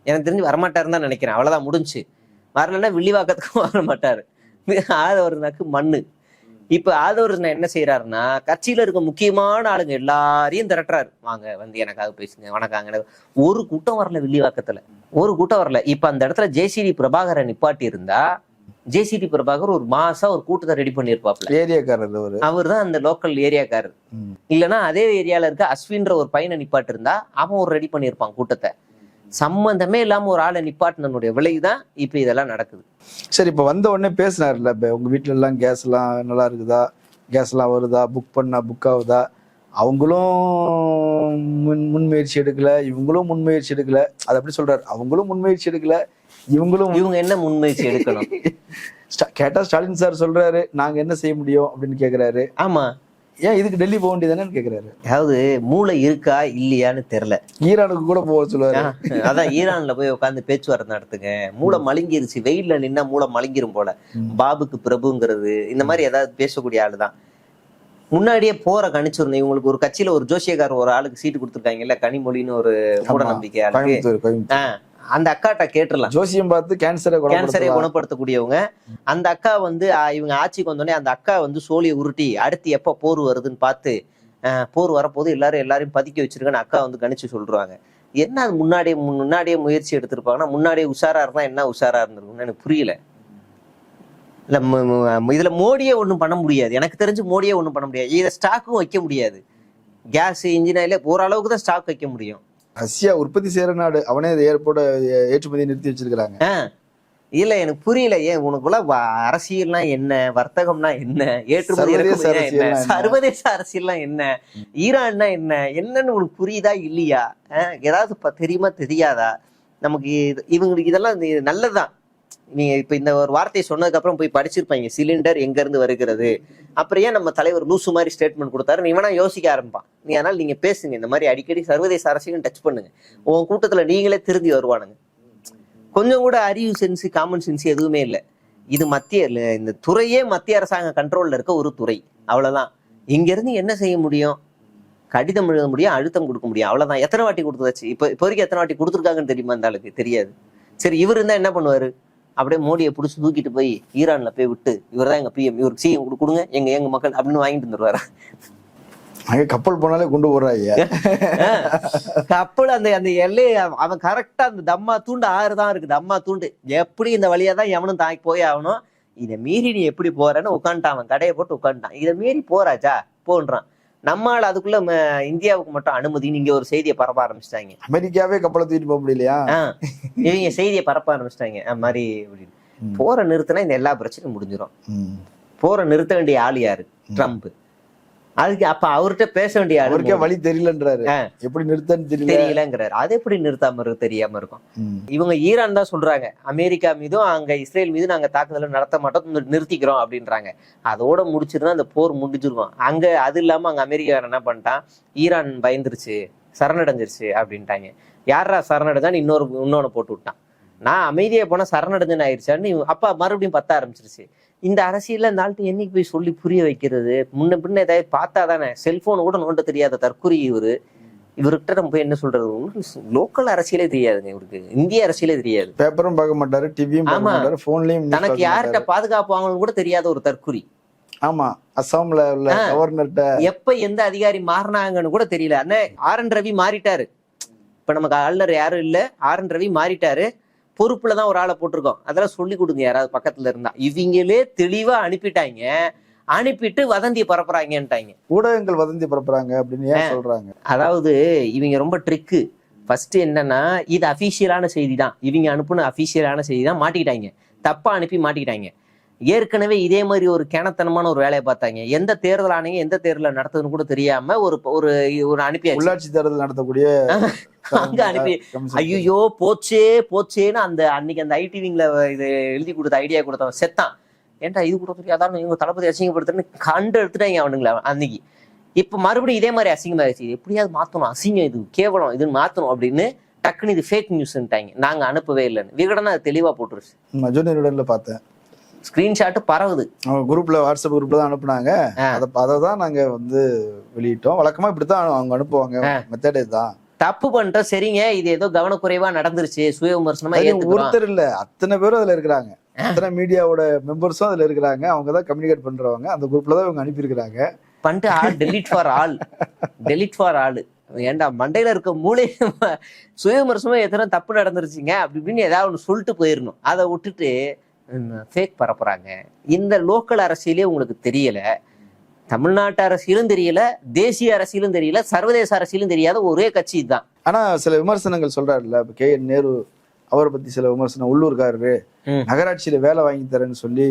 எனக்கு தெரிஞ்சு வரமாட்டாருன்னு தான் நினைக்கிறேன். அவ்வளவுதான், முடிஞ்சு. வரலன்னா வில்லிவாக்கத்துக்கும் வர மாட்டாரு. ஆதவர்ஜுனாக்கு மண்ணு. இப்ப ஆதவர்ஜுனா என்ன செய்யறாருன்னா, கட்சியில இருக்க முக்கியமான ஆளுங்க எல்லாரையும் திரட்டுறாரு. வாங்க வந்து எனக்காக பேசுங்க, வணக்காங்க. ஒரு கூட்டம் வரல வில்லிவாக்கத்துல, ஒரு கூட்டம் வரல. இப்ப அந்த இடத்துல ஜேசிடி பிரபாகரை நிப்பாட்டி இருந்தா, ஜேசிடி பிரபாகர் ஒரு மாசம் ஒரு கூட்டத்தை ரெடி பண்ணிருப்பாப்ல. ஏரியாக்காரர் அவர் தான் அந்த லோக்கல் ஏரியாக்காரர். இல்லைன்னா அதே ஏரியால இருக்க அஸ்வின்ற ஒரு பையனை நிப்பாட்டு இருந்தா அவன் ஒரு ரெடி பண்ணிருப்பான் கூட்டத்தை. சம்பந்தமே இல்லாம ஒரு ஆளை நிப்பாட்டினுடைய விளைவுதான் இப்ப இதெல்லாம் நடக்குது. சரி, இப்ப வந்த உடனே பேசினார்ல, உங்க வீட்டுல எல்லாம் கேஸ் எல்லாம் நல்லா இருக்குதா, கேஸ் எல்லாம் வருதா, புக் ஆகுதா, அவங்களும் முன்முயற்சி எடுக்கல, இவங்களும் முன்முயற்சி எடுக்கல. அது அப்படி சொல்றாரு, அவங்களும் முன்முயற்சி எடுக்கல, இவங்க என்ன முன்முயற்சி எடுக்கணும் கேட்டா ஸ்டாலின் சார் சொல்றாரு நாங்க என்ன செய்ய முடியும் அப்படின்னு கேக்குறாரு. ஆமா, ஏன் இதுக்கு டெல்லி போக வேண்டியதானு கேக்குறாரு. அதாவது மூளை இருக்கா இல்லையான்னு தெரியல. ஈரானுக்கு கூட போக சொல்லுவாரு. அதான் ஈரான்ல போய் உட்காந்து பேச்சுவார்த்தை நடத்துங்க. மூளை மழுங்கிருச்சு, வெயில்ல நின்னா மூளை மழுங்கிரும் போல. பாபுக்கு பிரபுங்கிறது இந்த மாதிரி ஏதாவது பேசக்கூடிய ஆளுதான். முன்னாடியே போற கணிச்சிருந்தேன். இவங்களுக்கு ஒரு கட்சியில ஒரு ஜோசியக்காரர் ஒரு ஆளுக்கு சீட்டு கொடுத்துருக்காங்கல்ல, கனிமொழின்னு ஒரு மூட நம்பிக்கை ஆளுக்கு. அந்த அக்காட்ட கேட்டுடலாம். ஜோசியம் பார்த்து கேன்சரை குணப்படுத்தக்கூடியவங்க. அந்த அக்கா வந்து இவங்க ஆட்சிக்கு வந்தோடனே அந்த அக்கா வந்து சோழியை உருட்டி அடுத்து எப்ப போர் வருதுன்னு பார்த்து, போர் வரப்போது எல்லாரையும் பதுக்கி வச்சிருக்கேன்னு அக்கா வந்து கணிச்சு சொல்றாங்க. என்ன அது முன்னாடியே முயற்சி எடுத்திருப்பாங்கன்னா, முன்னாடியே உஷாரா இருந்தா என்ன உஷாரா இருந்திருக்கும்னு எனக்கு புரியல. இல்ல இதுல மோடியே ஒண்ணும் பண்ண முடியாது. எனக்கு தெரிஞ்சு மோடியே ஒண்ணும் பண்ண முடியாது. இதை ஸ்டாக்கும் வைக்க முடியாது. கேஸ் இன்ஜின் ஆயில ஓரளவுக்கு தான் ஸ்டாக் வைக்க முடியும். ரஷ்யா உற்பத்தி செய்யற நாடு, அவனே ஏர்போர்ட் ஏற்றுமதி நிறுத்தி வச்சிருக்காங்க. இல்ல எனக்கு புரியல. ஏன் உனக்குள்ள அரசியல்னா என்ன, வர்த்தகம்னா என்ன, ஏற்றுமதி சர்வதேச அரசியல்லாம் என்ன, ஈரான்னா என்ன, என்னன்னு உனக்கு புரியுதா இல்லையா? ஏதாவது தெரியுமா தெரியாதா நமக்கு? இவங்களுக்கு இதெல்லாம் நல்லதுதான். நீங்க இப்ப இந்த ஒரு வார்த்தையை சொன்னதுக்கு அப்புறம் போய் படிச்சிருப்பாங்க, சிலிண்டர் எங்க இருந்து வருகிறது. அப்புறம் ஏன் நம்ம தலைவர் லூசு மாதிரி ஸ்டேட்மெண்ட் கொடுத்தாரு, நீ வேணா யோசிக்க ஆரம்பிப்பான். நீ அதனால நீங்க பேசுங்க, இந்த மாதிரி அடிக்கடி சர்வதேச அரசியலும் டச் பண்ணுங்க. உன் கூட்டத்துல நீங்களே திருந்தி வருவானுங்க. கொஞ்சம் கூட அறிவு சென்ஸ், காமன் சென்ஸ் எதுவுமே இல்லை. இது இந்த துறையே மத்திய அரசாங்க கண்ட்ரோல்ல இருக்க ஒரு துறை, அவ்வளவுதான். இங்க இருந்து என்ன செய்ய முடியும்? கடிதம் எழுத முடியும், அழுத்தம் கொடுக்க முடியும், அவ்வளவுதான். எத்தனை வாட்டி கொடுத்தாச்சு? இப்போ வரைக்கும் எத்தனை வாட்டி கொடுத்துருக்காங்கன்னு தெரியுமா? அந்த ஆளுக்கு தெரியாது. சரி, இவர் இருந்தா என்ன பண்ணுவாரு? அப்படியே மோடியை பிடிச்சி தூக்கிட்டு போய் ஈரான்ல போய் விட்டு, இவர் தான் எங்க பிஎம், இவருக்கு சிஎம் கொடுங்க, எங்க மக்கள் அப்படின்னு வாங்கிட்டு வந்துருவாரு. அங்க கப்பல் போனாலே கொண்டு போறாங்க. கப்பல் அந்த எல்லையை அவன் கரெக்டா அந்த தம்மா தூண்டு 6 தான் இருக்குது. தம்மா தூண்டு எப்படி இந்த வழியா தான் எவனும் தாக்கி போய் ஆகணும். இதை மீறி நீ எப்படி போறன்னு உட்காந்துட்டான். அவன் கடையை போட்டு உட்காந்துட்டான். இதை மீறி போறாச்சா போன்றான். நம்மால் அதுக்குள்ள இந்தியாவுக்கு மட்டும் அனுமதின்னு இங்க ஒரு செய்தியை பரப்ப ஆரம்பிச்சிட்டாங்க. அமெரிக்காவே கப்பலை தூக்கிட்டு போக முடியலையா? இவங்க செய்தியை பரப்ப ஆரம்பிச்சிட்டாங்க மாதிரி அப்படின்னு. போற நிறுத்தினா இந்த எல்லா பிரச்சனையும் முடிஞ்சிடும். போற நிறுத்த வேண்டிய ஆள் யாரு? ட்ரம்ப். அதுக்கு அப்ப அவர்கிட்ட பேச வேண்டிய அவருக்கே வழி தெரியலன்றாரு. எப்படி நிறுத்தன்னு தெரியலங்கிறாரு. அது எப்படி நிறுத்தாம இருக்கு, தெரியாம இருக்கும். இவங்க ஈரான் தான் சொல்றாங்க, அமெரிக்கா மீதும் அங்க இஸ்ரேல் மீதும் நாங்க தாக்குதல நடத்த மாட்டோம், நிறுத்திக்கிறோம் அப்படின்றாங்க. அதோட முடிச்சிருந்தா அந்த போர் முடிஞ்சிருக்கும் அங்க. அது இல்லாம அங்க அமெரிக்கா என்ன பண்ணிட்டான், ஈரான் பயந்துருச்சு, சரணடைஞ்சிருச்சு அப்படின்ட்டாங்க. யாரா சரணடைஞ்சான்னு இன்னொன்னு போட்டு விட்டான். நான் அமைதியா போனா சரணடைஞ்சன் ஆயிடுச்சான்னு அப்ப மறுபடியும் பத்த ஆரம்பிச்சிருச்சு. இந்த அரசியல்ல இந்த ஆள்கிட்ட என்னைக்கு போய் சொல்லி புரிய வைக்கிறது? முன்ன பின்ன ஏதாவது பார்த்தா தானே. செல்போன் கூட நோண்ட தெரியாத தற்குறி இவர்கிட்ட நம்ம போய் என்ன சொல்றது? லோக்கல் அரசியலே தெரியாதுங்க இவருக்கு, இந்திய அரசியலே தெரியாது. பேப்பரும் பார்க்க மாட்டாரு, டிவியும் பார்க்க மாட்டாரு, போன்லயும். தனக்கு யார்கிட்ட பாதுகாப்பு வாங்கணும் கூட தெரியாத ஒரு தற்குறி. ஆமா, அஸ்ஸாம்ல உள்ள கவர்னர்ட்ட எப்ப எந்த அதிகாரி மாறினாங்கன்னு கூட தெரியல. அண்ணே RN ரவி மாறிட்டாரு. இப்ப நமக்கு ஆளுநர் யாரும் இல்ல, ஆர்.என். ரவி மாறிட்டாரு, பொறுப்புல தான் ஒரு ஆளை போட்டிருக்கோம். அதெல்லாம் சொல்லி கொடுங்க யாராவது பக்கத்துல இருந்தா. இவங்களே தெளிவா அனுப்பிட்டாங்க, அனுப்பிட்டு வதந்தியை பரப்புறாங்கன்ட்டாங்க. ஊடகங்கள் வதந்தி பரப்புறாங்க அப்படின்னு ஏன் சொல்றாங்க? அதாவது இவங்க ரொம்ப ட்ரிக்கு. ஃபர்ஸ்ட் என்னன்னா, இது அபிஷியலான செய்தி தான், இவங்க அனுப்புன அபிஷியலான செய்தி தான், மாட்டிக்கிட்டாங்க, தப்பா அனுப்பி மாட்டிக்கிட்டாங்க. ஏற்கனவே இதே மாதிரி ஒரு கிணத்தனமான ஒரு வேலையை பார்த்தாங்க. எந்த தேர்தல் ஆணையம் எந்த தேர்தலை நடத்துதுன்னு கூட தெரியாம ஒரு ஒரு ஒரு அனுப்பியாச்சு. உள்ளாட்சி தேர்தல் நடத்தக்கூடிய அங்க அனுப்பி ஐயோ போச்சேன்னு அந்த அன்னைக்கு அந்த ஐடி விங்ல இது எழுதி கொடுத்த ஐடியா கொடுத்தவன் செத்தான். ஏன்டா இது கூட தெரியாதான் இவங்க தளபதி அசிங்கப்படுத்துன்னு கண்டு எடுத்துட்டாங்க அவனுங்களா அன்னைக்கு. இப்ப மறுபடியும் இதே மாதிரி அசிங்கமாயிருச்சு, எப்படியாவது மாத்தணும், அசிங்கம் இது, கேவலம், இதுன்னு மாத்தணும் அப்படின்னு டக்குன்னு இது ஃபேக் நியூஸ்ன்ட்டாங்க. நாங்க அனுப்பவே இல்லைன்னு. விகடனா அது தெளிவா போட்டுருச்சு. ஜூனியர் பார்த்தேன், ஸ்கிரீன்ஷாட் பரவுது. அவங்க குரூப்ல, வாட்ஸ்அப் குரூப்ல தான் அனுப்புனாங்க. அதை தான் நாங்க வந்து வெளியிட்டோம். வழக்கமா இப்படித்தான் அவங்க அனுப்புவாங்க, மெத்தடே தான். தப்பு பண்ணிட்டோம், சரிங்க, இது ஏதோ கவனக்குறைவா நடந்துருச்சு, சுய விமர்சனமா ஒருத்தர் இல்ல, அத்தனை பேரும் அதுல இருக்கிறாங்க, அத்தனை மீடியாவோட மெம்பர்ஸும் அதுல இருக்கிறாங்க. அவங்க தான் கம்யூனிகேட் பண்றவங்க, அந்த குரூப்ல தான் இவங்க அனுப்பியிருக்கிறாங்க. பண்ணிட்டு டெலிட் ஃபார் ஆல். ஏன்டா மண்டையில இருக்க மூளை சுய விமர்சனமா எத்தனை தப்பு நடந்துருச்சுங்க அப்படி இப்படின்னு ஏதாவது ஒன்று சொல்லிட்டு போயிடணும். அதை விட்டுட்டு ஃபேக் பரப்புறாங்க. இந்த லோக்கல் அரசியலே உங்களுக்கு தெரியல, தமிழ்நாட்டு அரசியலும் தெரியல, தேசிய அரசியலும் தெரியல, சர்வதேச அரசியலும் தெரியாத ஒரே கட்சி தான். ஆனா சில விமர்சனங்கள் சொல்றாருல்ல, இப்ப கே.என். நேரு அவரை பத்தி சில விமர்சனம், உள்ளூர்காரரு நகராட்சியில வேலை வாங்கி தரேன்னு சொல்லி,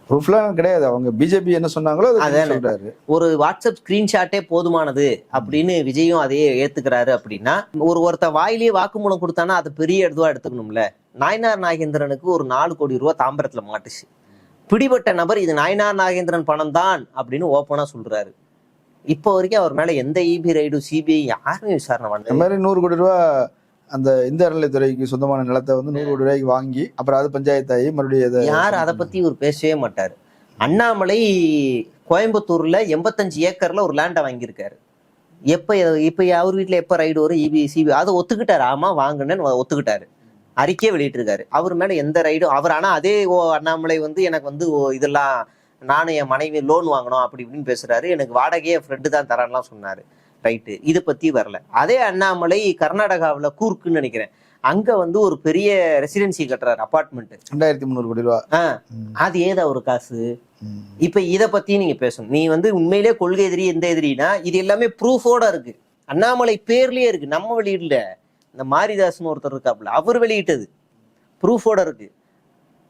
ப்ரூஃப்லாம் கிடையாது, அவங்க பிஜேபி என்ன சொன்னாங்களோ அதை சொல்றாரு. ஒரு வாட்ஸ்அப் ஸ்கிரீன்ஷாட்டே போதுமானது அப்படின்னு விஜயும் அதையே ஏத்துக்கிறாரு. அப்படின்னா ஒருத்த வாயிலேயே வாக்குமூலம் கொடுத்தானா அதை பெரிய இதுவா எடுத்துக்கணும்ல. நாயனார் நாகேந்திரனுக்கு ஒரு 4 கோடி ரூபாய் தாம்பரத்துல மாட்டுச்சு. பிடிபட்ட நபர் இது நாயனார் நாகேந்திரன் பணம் தான் அப்படின்னு ஓப்பனா சொல்றாரு. இப்போ வரைக்கும் அவர் மேல எந்த இபி ரைடு, சிபிஐ யாருமே விசாரணை பண்ணல. இந்த மாதிரி 100 கோடி ரூபாய் அந்த இந்து அறநிலைத்துறைக்கு சொந்தமான நிலத்தை வந்து 100 கோடி ரூபாய்க்கு வாங்கி அப்புறம் அது பஞ்சாயத்தாயி மறுபடியும் யார் அதை பத்தி இவர் பேசவே மாட்டாரு. அண்ணாமலை கோயம்புத்தூர்ல 85 ஏக்கர்ல ஒரு லேண்டை வாங்கியிருக்காரு. இப்ப அவர் வீட்டுல எப்ப ரைடு வரும், இபி சிபி அதை ஒத்துக்கிட்டாரு. ஆமா வாங்கினேன்னு ஒத்துக்கிட்டாரு, அறிக்கையை வெளியிட்டு இருக்காரு. அவர் மேல எந்த ரைடும் அவர். ஆனா அதே அண்ணாமலை வந்து எனக்கு வந்து இதெல்லாம் நானும் என் மனைவி லோன் வாங்கணும் அப்படி இப்படின்னு பேசுறாரு. எனக்கு வாடகையே ஃப்ரெண்டு தான் தரான்லாம் சொன்னாரு. ரைட்டு, இதை பத்தி வரல. அதே அண்ணாமலை கர்நாடகாவில் கூர்க்குன்னு நினைக்கிறேன், அங்க வந்து ஒரு பெரிய ரெசிடென்சி கட்டுறாரு, அபார்ட்மெண்ட், 2300 கோடி ரூபா. அது ஏதா ஒரு காசு. இப்ப இதை பத்தி நீங்க பேசணும். நீ வந்து உண்மையிலே கொள்கை எதிரி எந்த எதிரினா இது எல்லாமே ப்ரூஃபோட இருக்கு, அண்ணாமலை பேர்லயே இருக்கு, நம்ம வெளியிடல. இந்த மாரிதாஸ்னு ஒருத்தர் இருக்காப்புல, அவர் வெளியிட்டது ப்ரூஃபோட இருக்கு.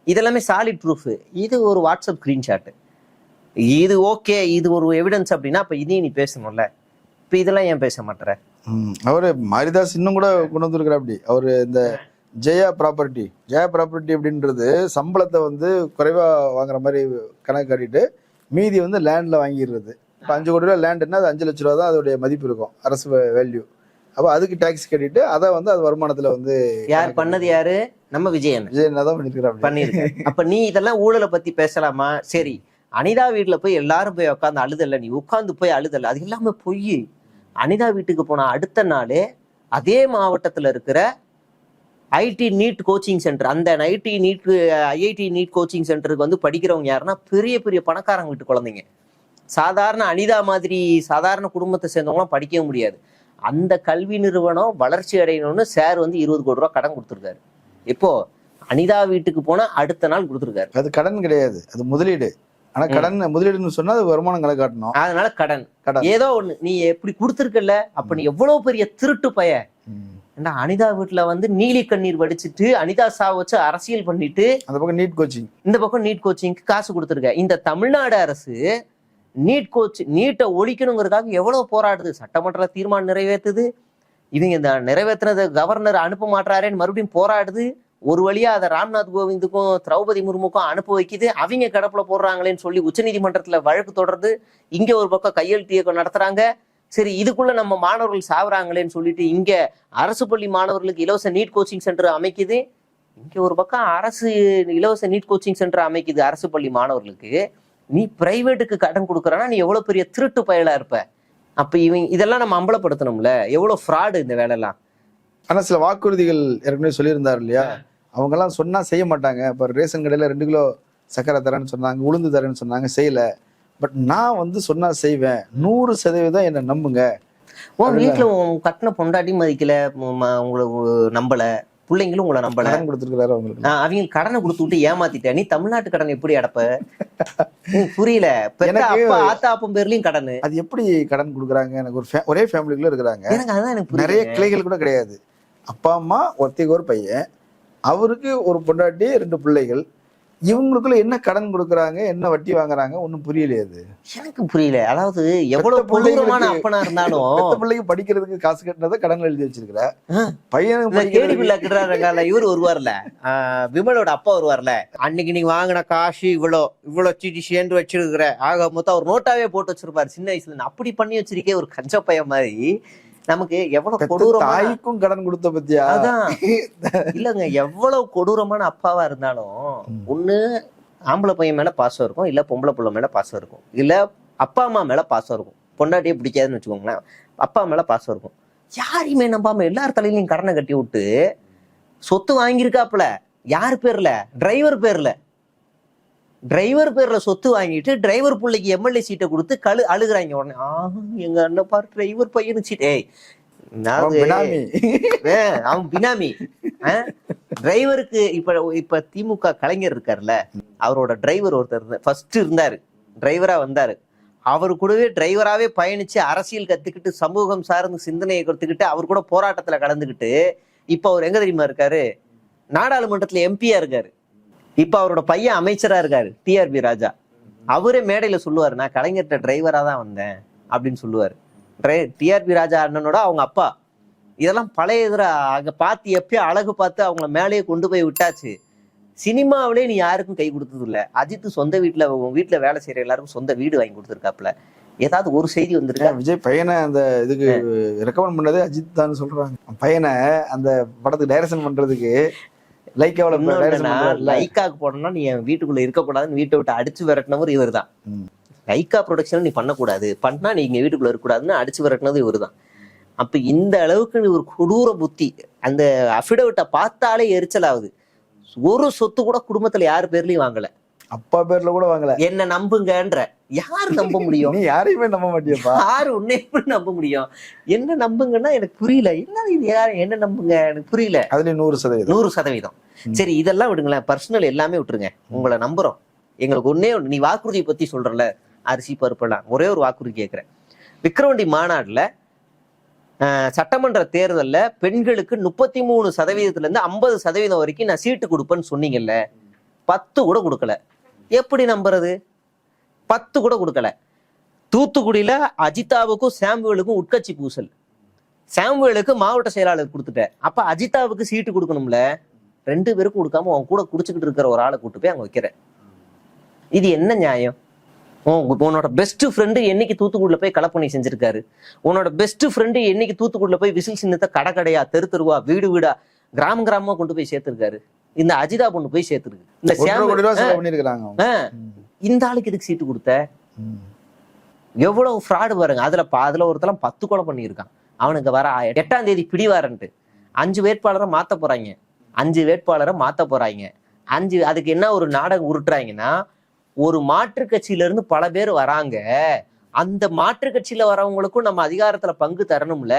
இதெல்லாமே சாலிட் ப்ரூஃப். இது ஒரு வாட்ஸ்அப் ஸ்கிரீன்ஷாட், இது ஓகே, இது ஒரு எவிடன்ஸ் அப்படின்னா அப்ப இதையும் நீ பேசணும்ல. இப்ப இதெல்லாம் ஏன் பேச மாட்டேற? அவரு மாரிதாஸ் இன்னும் கூட கொண்டு வந்திருக்கிற. அப்படி அவரு இந்த ஜெயா ப்ராப்பர்ட்டி அப்படின்றது சம்பளத்தை வந்து குறைவா வாங்குற மாதிரி கணக்கு காட்டிட்டு மீதி வந்து லேண்ட்ல வாங்கிடுறது. இப்போ 5 கோடி ரூபா லேண்டுன்னா அது 5 லட்ச ரூபா தான் அதோடைய மதிப்பு இருக்கும், அரசு வேல்யூ. அப்போ அதுக்கு டாக்ஸ் கட்டிட்டு அதை வந்து அது வருமானத்துல வந்து யார் பண்ணது? யாரு? நம்ம விஜயன் தான் பண்ணிருக்காரு. அப்ப நீ இதெல்லாம் ஊழலை பத்தி பேசலாமா? சரி, அனிதா வீட்டுல போய் எல்லாரும் போய் உட்காந்து அழுதல்ல, நீ உட்காந்து போய் அழுதல்ல, அது எல்லாமே பொய். அனிதா வீட்டுக்கு போன அடுத்த நாளே அதே மாவட்டத்துல இருக்கிற ஐடி நீட் கோச்சிங் சென்டர், அந்த ஐஐடி நீட் கோச்சிங் சென்டருக்கு வந்து படிக்கிறவங்க யாருன்னா பெரிய பெரிய பணக்காரங்க வீட்டு குழந்தைங்க. சாதாரண அனிதா மாதிரி சாதாரண குடும்பத்தை சேர்ந்தவங்களாம் படிக்கவே முடியாது. அந்த கல்வி நிறுவனம் வளர்ச்சி அடையணும்னு சார் வந்து 20 கோடி ரூபாய் கடன் கொடுத்துருக்காரு. இப்போ அனிதா வீட்டுக்கு போனா அடுத்த நாள் கொடுத்துருக்காரு. அது கடன் கிடையாது, அது முதலீடு. ஆனா கடன் முதலீடுன்னு சொன்னா அது வருமானம் கணக்கு காட்டணும். அதனால கடன் ஏதோ ஒண்ணு நீ எப்படி கொடுத்துருக்கல. அப்ப நீ எவ்வளவு பெரிய திருட்டு பய. அனிதா வீட்டுல வந்து நீலி கண்ணீர் வடிச்சிட்டு அனிதா சாவ வச்சு அரசியல் பண்ணிட்டு அந்த பக்கம் நீட் கோச்சிங், இந்த பக்கம் நீட் கோச்சிங்க்கு காசு கொடுத்துருக்க. இந்த தமிழ்நாடு அரசு நீட்டை ஒழிக்கணுங்கிறதுக்காக எவ்வளவு போராடுது. சட்டமன்ற தீர்மானம் நிறைவேற்றுது, இவங்க இந்த நிறைவேற்றினதை கவர்னர் அனுப்ப மாட்டாரேன்னு மறுபடியும் போராடுது. ஒரு வழியா அதை ராம்நாத் கோவிந்துக்கும் திரௌபதி முர்முக்கும் அனுப்ப வைக்குது. அவங்க கடப்புல போடுறாங்களேன்னு சொல்லி உச்சநீதிமன்றத்துல வழக்கு தொடர்ந்து இங்க ஒரு பக்கம் கையெழுத்து இயக்கம் நடத்துறாங்க. சரி, இதுக்குள்ள நம்ம மாணவர்கள் சாவுறாங்களேன்னு சொல்லிட்டு இங்க அரசு பள்ளி மாணவர்களுக்கு இலவச நீட் கோச்சிங் சென்டர் அமைக்குது. இங்க ஒரு பக்கம் அரசு இலவச நீட் கோச்சிங் சென்டர் அமைக்குது அரசு பள்ளி மாணவர்களுக்கு. நீ பிரைவேட்டுக்கு கடன் கொடுக்குறானா நீ எவ்வளவு பெரிய திருட்டு பயலா இருப்ப. அப்ப இதெல்லாம் நம்ம அம்பலப்படுத்தணும்ல, எவ்வளவு ஃப்ராடு இந்த வேலைலாம். ஆனா சில வாக்குறுதிகள் ஏற்கனவே சொல்லியிருந்தாரு இல்லையா, அவங்க எல்லாம் சொன்னா செய்ய மாட்டாங்க. இப்ப ரேஷன் கடையில 2 கிலோ சக்கரை தரேன்னு சொன்னாங்க, உளுந்து தரேன்னு சொன்னாங்க, செய்யல. பட் நான் வந்து சொன்னா செய்வேன், 100% என்ன நம்புங்க, உன் வீட்டுல உன் கட்டின பொண்டாட்டி மதிக்கல, உங்களை நம்பல, பிள்ளைங்களும் உங்களை நம்பல, கடன் கொடுத்துருக்காரு அவங்களுக்கு. அவங்க கடனை கொடுத்து விட்டு ஏமாத்திட்ட. நீ தமிழ்நாட்டு கடன் எப்படி அடப்ப? புரியல. அப்பா ஆத்தா அப்பம் பேர்லயும் கடன். அது எப்படி கடன் கொடுக்குறாங்க? எனக்கு ஒரே ஃபேமிலிக்குள்ள இருக்கிறாங்க, எனக்கு அதான் எனக்கு நிறைய கிளைகள் கூட கிடையாது. அப்பா அம்மா, ஒருத்தைக்கு ஒரு பையன், அவருக்கு ஒரு பொண்டாட்டி, 2 பிள்ளைகள். இவங்களுக்குள்ள என்ன கடன் கொடுக்குறாங்க, என்ன வட்டி வாங்குறாங்க, ஒன்னும் புரியலையே. அது எனக்கு புரியல. அதாவது எவ்வளவு கொடூரமான அப்பனா இருந்தாலும் பிள்ளைக்கு படிக்கிறதுக்கு காசு கட்டினதை கடன் எழுதி வச்சிருக்கிற பையனுக்கு இவரு வருவார்ல, விமலோட அப்பா வருவார்ல, அன்னைக்கு நீங்க வாங்கின காசு இவ்வளவு சீட்டி சேர்ந்து வச்சிருக்கிற, ஆக மொத்தம் அவர் நோட்டாவே போட்டு வச்சிருப்பாரு சின்ன வயசுல. அப்படி பண்ணி வச்சிருக்கே ஒரு கஞ்ச பையன் மாதிரி. நமக்கு எவ்வளவு கொடூரம், தாய்க்கும் கடன் கொடுத்த பத்தியா? அதான் இல்லங்க, எவ்வளவு கொடூரமான அப்பாவா இருந்தாலும் ஒண்ணு ஆம்பளை பையன் மேல பாசம் இருக்கும், இல்ல பொம்பளை புள்ள மேல பாசம் இருக்கும், இல்ல அப்பா அம்மா மேல பாசம் இருக்கும். பொண்டாட்டியே பிடிக்காதுன்னு வச்சுக்கோங்களேன், அப்பா மேல பாசம் இருக்கும். யாரையுமே நம்பாம எல்லார் தலையிலையும் கடனை கட்டி விட்டு சொத்து வாங்கியிருக்காப்புல. யாரு பேர்ல? டிரைவர் பேர்ல சொத்து வாங்கிட்டு டிரைவர் பிள்ளைக்கு எம்எல்ஏ சீட்டை கொடுத்து அழுகுறாங்க. உடனே எங்க அண்ணன் பாரு டிரைவர் பையனு சீட். அவன் பினாமி. டிரைவருக்கு இப்ப திமுக கலைஞர் இருக்காருல்ல, அவரோட டிரைவர் ஒருத்தர் ஃபர்ஸ்ட் இருந்தாரு, டிரைவரா வந்தாரு. அவரு கூடவே டிரைவராவே பயணிச்சு அரசியல் கத்துக்கிட்டு சமூகம் சார்ந்து சிந்தனையை கத்துக்கிட்டு அவர் கூட போராட்டத்துல கலந்துக்கிட்டு இப்ப அவர் எங்க தெரியுமா இருக்காரு? நாடாளுமன்றத்துல எம்பியா இருக்காரு. இப்ப அவரோட பையன் அமைச்சரா இருக்காரு, டிஆர்பி ராஜா. அவரே மேடையில சொல்லுவாரு, நான் கலைஞர்கிட்ட டிரைவரா தான் வந்தேன் அப்படின்னு சொல்லுவாரு. டிஆர்பி ராஜா அண்ணனோட அவங்க அப்பா. இதெல்லாம் பழைய எதிரா அங்க பார்த்து எப்பயும் அழகு பார்த்து அவங்கள மேலேயே கொண்டு போய் விட்டாச்சு. சினிமாவிலே நீ யாருக்கும் கை கொடுத்தது இல்ல. அஜித் சொந்த வீட்டுல வேலை செய்யற எல்லாருக்கும் சொந்த வீடு வாங்கி கொடுத்துருக்காப்புல. ஏதாவது ஒரு செய்தி வந்திருக்கா? விஜய் பையனை அந்த இதுக்கு ரெக்கமெண்ட் பண்ணதே அஜித் தான் சொல்றாங்க. பையனை அந்த படத்துக்கு டைரக்ஷன் பண்றதுக்கு லைக்காக்கு போனோம்னா நீ என் வீட்டுக்குள்ள இருக்கக்கூடாதுன்னு வீட்டை விட்டு அடிச்சு விரட்டினவர் இவர் தான். லைக்கா ப்ரொடக்ஷன் நீ பண்ணக்கூடாது, பண்ணா நீங்க வீட்டுக்குள்ள இருக்கக்கூடாதுன்னு அடிச்சு விரட்டினது இவர் தான். அப்ப இந்த அளவுக்கு ஒரு கொடூர புத்தி. அந்த அஃபிடவிட்டை பார்த்தாலே எரிச்சல் ஆகுது. ஒரு சொத்து கூட குடும்பத்துல யாரு பேர்லயும் வாங்கல, அப்பா பேர்ல கூட வாங்கல. என்ன நம்புங்கன்ற. யாரு நம்ப முடியும்? நீ யாரையுமே நம்ப மாட்டியப்பா. யாரு உன்னை எப்படி நம்ப முடியும்? என்ன நம்புங்கன்னா எனக்கு புரியல. என்ன இது யாரு என்ன நம்புங்க எனக்கு புரியல. அதுல 100%. சரி, இதெல்லாம் விடுங்களேன், பர்சனல் எல்லாமே விட்டுருங்க. உங்களை நம்புறோம். எங்களுக்கு ஒன்னே ஒண்ணு, நீ வாக்குறுதியை பத்தி சொல்றல, அரிசி பருப்பெல்லாம், ஒரே ஒரு வாக்குறுதி கேட்கிறேன். விக்கிரவாண்டி மாநாடுல சட்டமன்ற தேர்தல்ல பெண்களுக்கு 33% இருந்து 50% வரைக்கும் நான் சீட்டு கொடுப்பேன்னு சொன்னீங்கல்ல, 10 கூட கொடுக்கல. எப்படி நம்புறது? 10 கூட கொடுக்கல. தூத்துக்குடியில அஜிதாவுக்கும் சாம்புவேலுக்கும் உட்கட்சி பூசல். சாம்புவேலுக்கு மாவட்ட செயலாளர் கொடுத்துட்டேன். அப்ப அஜிதாவுக்கு சீட்டு கொடுக்கணும்ல. 2 பேருக்கும் கொடுக்காம அவன் கூட குடிச்சுக்கிட்டு இருக்கிற ஒரு ஆளை கூட்டு போய் அங்க வைக்கிற. இது என்ன நியாயம்? உன்னோட பெஸ்ட் ஃப்ரெண்டு என்னைக்கு தூத்துக்குடியில போய் களப்பணி செஞ்சிருக்காரு? உன்னோட பெஸ்ட் ஃப்ரெண்டு என்னைக்கு தூத்துக்குடியில போய் விசில் சின்னத்தை கடையா, தெருவா, வீடு வீடா, கிராமமா கொண்டு போய் சேர்த்திருக்காரு? இந்த அஜிதா பொண்ணு போய் சேர்த்திருக்கு. இந்த ஆளுக்கு இதுக்கு சீட்டு கொடுத்த எவ்வளவு ஃப்ராடு பாருங்க. அதுல ஒருத்தலாம் 10 கொலை பண்ணியிருக்கான். அவனுக்கு வர 8ஆம் தேதி பிடிவாரன்ட்டு 5 வேட்பாளரை மாத்த போறாங்க. 5 வேட்பாளரை மாத்த போறாங்க. 5 அதுக்கு என்ன ஒரு நாடகம் உருட்டுறாங்கன்னா, ஒரு மாற்று கட்சியில இருந்து பல பேர் வராங்க, அந்த மாற்று கட்சியில வரவங்களுக்கும் நம்ம அதிகாரத்துல பங்கு தரணும்ல,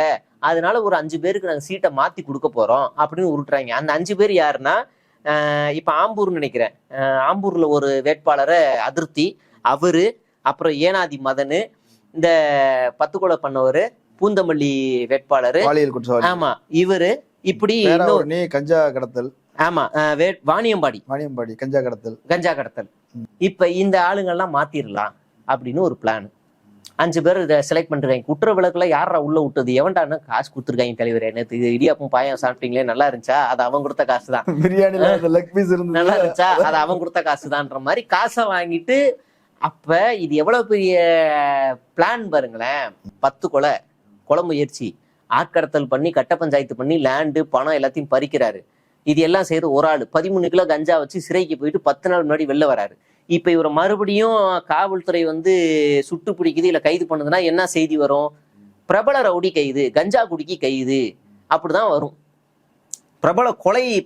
அதனால ஒரு 5 பேருக்கு நாங்க சீட்டை மாத்தி கொடுக்க போறோம் அப்படின்னு உருட்டுறாங்க. அந்த 5 பேர் யாருன்னா, இப்ப ஆம்பூர்னு நினைக்கிறேன், ஆம்பூர்ல ஒரு வேட்பாளரை அதிருப்தி, அவரு, அப்புறம் ஏனாதி மதனு, இந்த 10 கொலை பண்ணவரு, பூந்தமல்லி வேட்பாளரு, ஆமா இவரு, இப்படி கஞ்சா கடத்தல், ஆமா வாணியம்பாடி கஞ்சா கடத்தல். இப்ப இந்த ஆளுங்கள்லாம் மாத்திரலாம் அப்படின்னு ஒரு பிளான். 5 பேர் இதை செலக்ட் பண்ணிருக்காங்க. குற்ற விளக்குல யாரா உள்ள விட்டது? எவன்டான்னு காசு கொடுத்துருக்காங்க. தலைவர் நேற்று இடியாப்பும் பாயம் சாப்பிட்டீங்களே, நல்லா இருந்துச்சா? அது அவன் கொடுத்த காசு தான். நல்லா இருந்துச்சா? அது அவன் கொடுத்த காசு தான்ற மாதிரி காசை வாங்கிட்டு, அப்ப இது எவ்வளவு பெரிய பிளான் பாருங்களேன். 10 கொலை முயற்சி, ஆட்கடத்தல் பண்ணி, கட்ட பஞ்சாயத்து பண்ணி, லேண்டு பணம் எல்லாத்தையும் பறிக்கிறாரு. இது எல்லாம் செய்யறது ஒரு ஆளு. 13 கிலோ கஞ்சா வச்சு சிறைக்கு போயிட்டு 10 நாள் முன்னாடி வெளில வராரு. இப்ப இவரை மறுபடியும் காவல்துறை சுட்டு பிடிக்குது, இல்ல கைது பண்ணுதுன்னா என்ன செய்தி வரும்? பிரபல ரவுடி கைது, கஞ்சா குடிக்கி கைது, அப்படிதான் வரும். பிரபல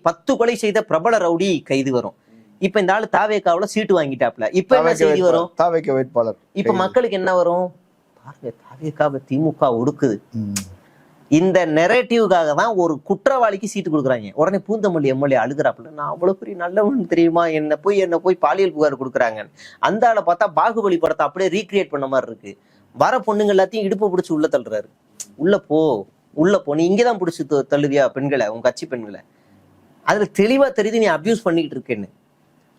10 கொலை செய்த பிரபல ரவுடி கைது வரும். இப்ப இந்த ஆளு தாவேக்காவுல சீட்டு வாங்கிட்டாப்ல, இப்ப என்ன செய்தி வரும்? தாவேக்கா வேட்பாளர். இப்ப மக்களுக்கு என்ன வரும்? பாருங்க தாவேக்காவை திமுக ஒடுக்குது, இந்த நெரேட்டிவ்காக தான் ஒரு குற்றவாளிக்கு சீட்டு கொடுக்குறாங்க. உடனே பூந்தமல்லி எம்எல்ஏ அழுகிறாப்புல, நான் அவ்வளவு பெரிய நல்லவன் தெரியுமா, என்ன போய் பாலியல் புகார் கொடுக்குறாங்க. அந்த ஆளை பார்த்தா பாகுபலி படத்தை அப்படியே ரீக்ரியேட் பண்ண மாதிரி இருக்கு. வர பொண்ணுங்க எல்லாத்தையும் இடுப்பு பிடிச்சி உள்ள தள்ளுறாரு. உள்ள போ நீ இங்கதான் பிடிச்சி தள்ளுவியா பெண்களை, உங்க கட்சி பெண்களை, அதுல தெளிவா தெரியுது நீ அபியூஸ் பண்ணிக்கிட்டு இருக்கேன்னு.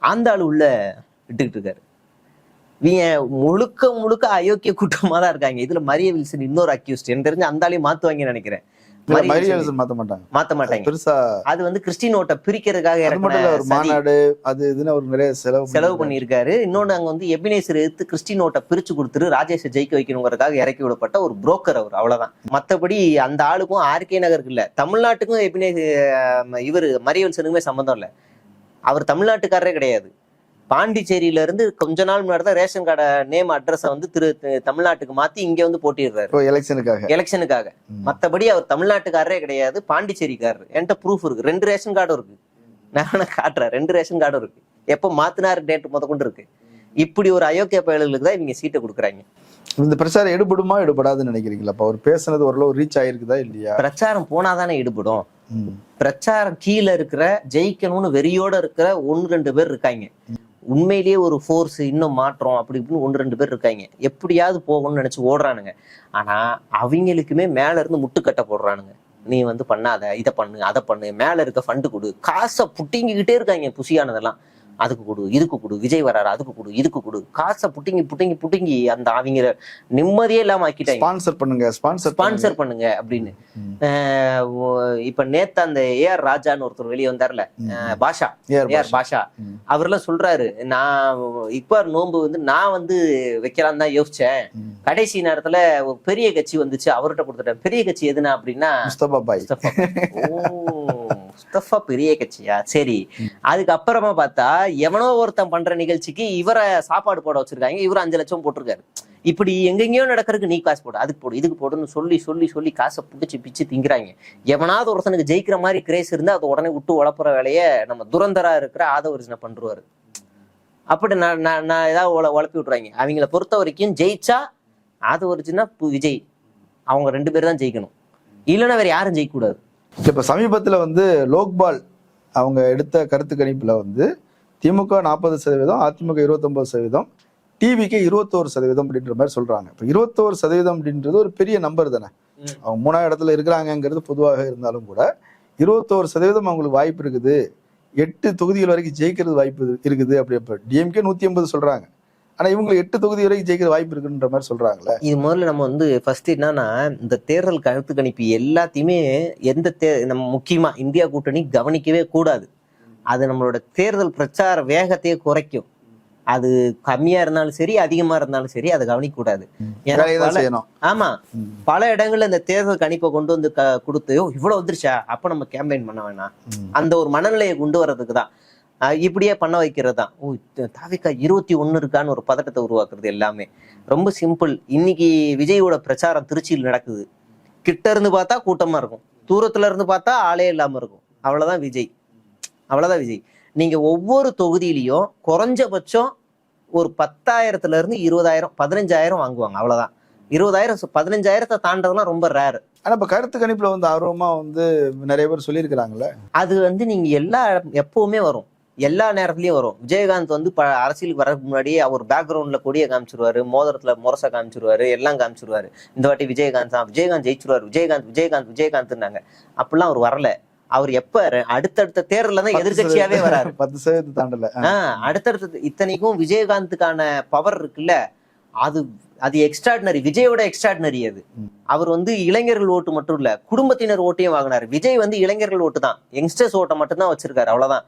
அந்த ஆளு உள்ள விட்டுக்கிட்டு இருக்காரு. இவங்க முழுக்க அயோக்கிய கூட்டமா தான் இருக்காங்க. இதுல மரிய வில்சன் இன்னொரு அக்யூஸ்ட், எனக்கு தெரிஞ்சு அந்த ஆளையும் மாத்துவாங்கன்னு நினைக்கிறேன். மாத்த மாட்டாங்க பெருசா. அது வந்து கிறிஸ்டின் ஓட்டை பிரிக்கிறதுக்காக மாநாடு அது இதுன்னு ஒரு நிறைய செலவு பண்ணியிருக்காரு. இன்னொன்னு அங்க வந்து எபினேசர் எடுத்து கிறிஸ்டின் ஓட்டை பிரிச்சு கொடுத்துரு ராஜேஷை ஜெயிக்க வைக்கணுங்கிறதுக்காக இறக்கி விடப்பட்ட ஒரு புரோக்கர் அவர், அவ்வளவுதான். மத்தபடி அந்த ஆளுக்கும் ஆர்கே நகருக்கு இல்ல, தமிழ்நாட்டுக்கும் இவர் மரிய வில்சனுக்குமே சம்பந்தம் இல்லை. அவர் தமிழ்நாட்டுக்காரரே கிடையாது. பாண்டிச்சேரியில இருந்து கொஞ்ச நாள் முன்னாடி தான் ரேஷன் கார்டு நேம் அட்ரஸை வந்து தமிழ்நாட்டுக்கு மாத்தி இங்க வந்து போட்டிடுறாரு எலெக்ஷனுக்காக. மத்தபடி அவர் தமிழ்நாட்டுக்காரரே கிடையாது, பாண்டிச்சேரிக்காரர். என்கிட்ட ப்ரூஃப் இருக்கு, 2 ரேஷன் கார்டும் இருக்கு, நான் காட்டுறேன். 2 ரேஷன் கார்டும் இருக்கு, எப்ப மாத்தினாரு டேட் கொண்டு இருக்கு. இப்படி ஒரு அயோக்கிய பயல்களுக்கு தான் இவங்க சீட்டை கொடுக்குறாங்க. இந்த பிரச்சாரம் எடுபடுமா எடுபடாதுன்னு நினைக்கிறீங்களா? அவர் பேசுனது ஓரளவு ரீச் ஆயிருக்குதா இல்லையா? பிரச்சாரம் போனாதானே எடுபடும். பிரச்சாரம் கீழே இருக்கிற ஜெயிக்கணும்னு வெறியோட இருக்கிற 1-2 பேர் இருக்காங்க. உண்மையிலேயே ஒரு ஃபோர்ஸ் இன்னும் மாற்றம் அப்படி இப்படின்னு 1-2 பேர் இருக்காங்க. எப்படியாவது போகணும்னு நினைச்சு ஓடுறானுங்க. ஆனா அவங்களுக்குமே மேல இருந்து முட்டுக்கட்டை போடுறானுங்க. நீ வந்து பண்ணாத, இதை பண்ணு, அதை பண்ணு, மேல இருக்க ஃபண்டு கொடு, காசை புட்டிங்கிக்கிட்டே இருக்காங்க. புசியானதெல்லாம் அதுக்கு கொடு, இதுக்கு கொடு, விஜய் வராரு அதுக்கு கொடு, இதுக்கு கொடு, காசை புட்டிங்கி அந்த அவங்க நிம்மதியே இல்லாம ஆக்கிட்டாங்க. ஸ்பான்சர் பண்ணுங்க அப்படின்னு. இப்ப நேத்து அந்த ஏஆர் ராஜான்னு ஒருத்தர் வெளியே வந்தார்ல, ஏஆர் பாஷா, அவர்லாம் சொல்றாரு, நான் இப்ப நோன்பு வந்து நான் வந்து வைக்கலான்னு தான் யோசிச்சேன், கடைசி நேரத்துல ஒரு பெரிய கட்சி வந்துச்சு அவர்கிட்ட கொடுத்துட்டேன். பெரிய கட்சி எதுனா அப்படின்னா முஸ்தபா பெரிய கட்சியா, சரி. அதுக்கப்புறமா பார்த்தா எவனோ ஒருத்தன் பண்ற நிகழ்ச்சிக்கு இவரை சாப்பாடு போட வச்சிருக்காங்க, இவரு 5 லட்சம் போட்டிருக்காரு. இப்படி எங்கெங்கயோ நடக்கிறதுக்கு நீ காசு போடு, அதுக்கு போடு, இதுக்கு போடுன்னு சொல்லி காசை பிடிச்சு திங்கிறாங்க. எவனாவது ஒருத்தனுக்கு ஜெயிக்கிற மாதிரி கிரேஸ் இருந்தா அதை உடனே விட்டு உழப்புற வேலையை நம்ம துரந்தரா இருக்கிற ஆதவர்ஜனை பண்றாரு. அப்படி நான் ஏதாவது உழப்பி விட்டுறாங்க. அவங்கள பொறுத்த வரைக்கும் ஜெயிச்சா ஆதவர்ஜனா விஜய், அவங்க 2 பேர் தான் ஜெயிக்கணும், இல்லைன்னா வேற யாரும் ஜெயிக்க கூடாது. இப்ப சமீபத்துல வந்து லோக்பால் அவங்க எடுத்த கருத்து கணிப்புல வந்து திமுக 40%, அதிமுக 29%, டிவிக்கு 21% அப்படின்ற மாதிரி சொல்றாங்க. இப்ப 21% அப்படின்றது ஒரு பெரிய நம்பர் தானே. அவங்க 3ஆவது இடத்துல இருக்கிறாங்கிறது பொதுவாக இருந்தாலும் கூட 21% அவங்களுக்கு வாய்ப்பு இருக்குது, 8 தொகுதிகள் வரைக்கும் ஜெயிக்கிறது வாய்ப்பு இருக்குது. அப்படி இப்ப டிஎம்கே 180 சொல்றாங்க, ஆனா இவங்களுக்கு 8 தொகுதி வரைக்கும் ஜெயிக்கிற வாய்ப்பு இருக்குன்ற மாதிரி சொல்றாங்களே. இது முதல்ல நம்ம வந்து ஃபர்ஸ்ட் என்னன்னா, இந்த தேர்தல் கருத்து கணிப்பு எல்லாத்தையுமே நம்ம முக்கியமா இந்தியா கூட்டணி கவனிக்கவே கூடாது. அது நம்மளோட தேர்தல் பிரச்சார வேகத்தையே குறைக்கும். அது கம்மியா இருந்தாலும் சரி, அதிகமா இருந்தாலும் சரி, அதை கவனிக்க கூடாது. ஆமா, பல இடங்கள்ல இந்த தேர்தல் கணிப்பை கொண்டு வந்து கொடுத்து இவ்வளவு வந்துருச்சா அப்ப நம்ம கேம்பெயின் பண்ண வேணாம், அந்த ஒரு மனநிலையை கொண்டு வர்றதுக்கு தான் இப்படியே பண்ண வைக்கிறது தான். தாவிக்கா 21 இருக்கான்னு ஒரு பதட்டத்தை உருவாக்குறது எல்லாமே ரொம்ப சிம்பிள். இன்னைக்கு விஜயோட பிரச்சாரம் திருச்சியில் நடக்குது. கிட்ட இருந்து பார்த்தா கூட்டமா இருக்கும், தூரத்துல இருந்து பார்த்தா ஆளே இல்லாம இருக்கும். அவ்வளவுதான் விஜய். நீங்க ஒவ்வொரு தொகுதியிலையும் குறைஞ்சபட்சம் ஒரு 10,000ல இருந்து 20,000 15,000 வாங்குவாங்க, அவ்வளவுதான். 20,000 15,000 தாண்டதெல்லாம் ரொம்ப ரேர். ஆனா இப்ப கருத்து கணிப்புல வந்து ஆர்வமா வந்து நிறைய பேர் சொல்லியிருக்கிறாங்கல்ல, அது வந்து நீங்க எப்பவுமே வரும், எல்லா நேரத்துலயும் வரும். விஜயகாந்த் வந்து அரசியலுக்கு வர்றதுக்கு முன்னாடியே அவர் பேக்ரவுண்ட்ல கொடியை காமிச்சிருவாரு, மோதிரத்துல முரசை காமிச்சிருவாரு, எல்லாம் காமிச்சிருவாரு. இந்த வாட்டி விஜயகாந்த் ஜெயிச்சிருவாரு, விஜயகாந்த்னாங்க. அப்படிலாம் அவர் வரல. அவர் எப்ப அடுத்தடுத்த தேர்தல தான் எதிர்கட்சியாவே வராரு. 10% தாண்டல. அடுத்தடுத்த இத்தனைக்கும் விஜயகாந்துக்கான பவர் இருக்குல்ல, அது எக்ஸ்ட்ராடினரி, விஜயோட எக்ஸ்ட்ராடினரி. அது அவர் வந்து இளைஞர்கள் ஓட்டு மட்டும் இல்ல, குடும்பத்தினர் ஓட்டையும் வாங்கினாரு. விஜய் வந்து இளைஞர்கள் ஓட்டு தான், யங்ஸ்டர்ஸ் ஓட்டை மட்டும் தான் வச்சிருக்காரு, அவ்வளவுதான்.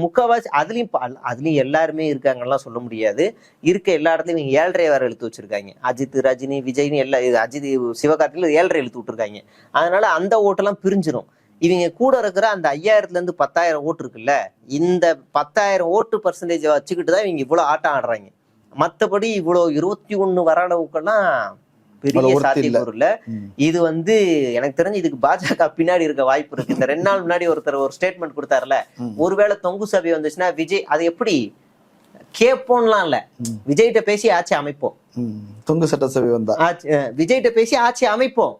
முக்கால்வாசி அதுலயும் எல்லாருமே இருக்காங்கலாம் சொல்ல முடியாது. இருக்க எல்லா இடத்துலயும் 7.5 வேற எழுத்து வச்சிருக்காங்க. அஜித், ரஜினி, விஜய்னு அஜித், சிவகார்த்தில 7.5 எழுத்து விட்டுருக்காங்க. அதனால அந்த ஓட்டெல்லாம் பிரிஞ்சிடும். இவங்க கூட இருக்கிற அந்த 5,000ல இருந்து 10,000 ஓட்டு இருக்குல்ல, இந்த 10,000 ஓட்டு பர்சன்டேஜ் வச்சுக்கிட்டு தான் இவங்க இவ்வளவு ஆட்டம் ஆடுறாங்க. மத்தபடி இவ்வளவு 21 வர அளவுக்கெல்லாம் பெரிய சாத்தியம் இல்ல. இது வந்து எனக்கு தெரிஞ்சு இதுக்கு பாஜக பின்னாடி இருக்க வாய்ப்பு இருக்கு. இந்த 2 நாள் முன்னாடி ஒருத்தர் ஒரு ஸ்டேட்மெண்ட் கொடுத்தாருல, ஒருவேளை தொங்கு சபை வந்துச்சுன்னா விஜய், அது எப்படி கேட்போம்லாம் இல்ல, விஜய்கிட்ட பேசி ஆட்சி அமைப்போம். தொங்கு சட்டசபை வந்தா விஜய்கிட்ட பேசி ஆட்சி அமைப்போம்,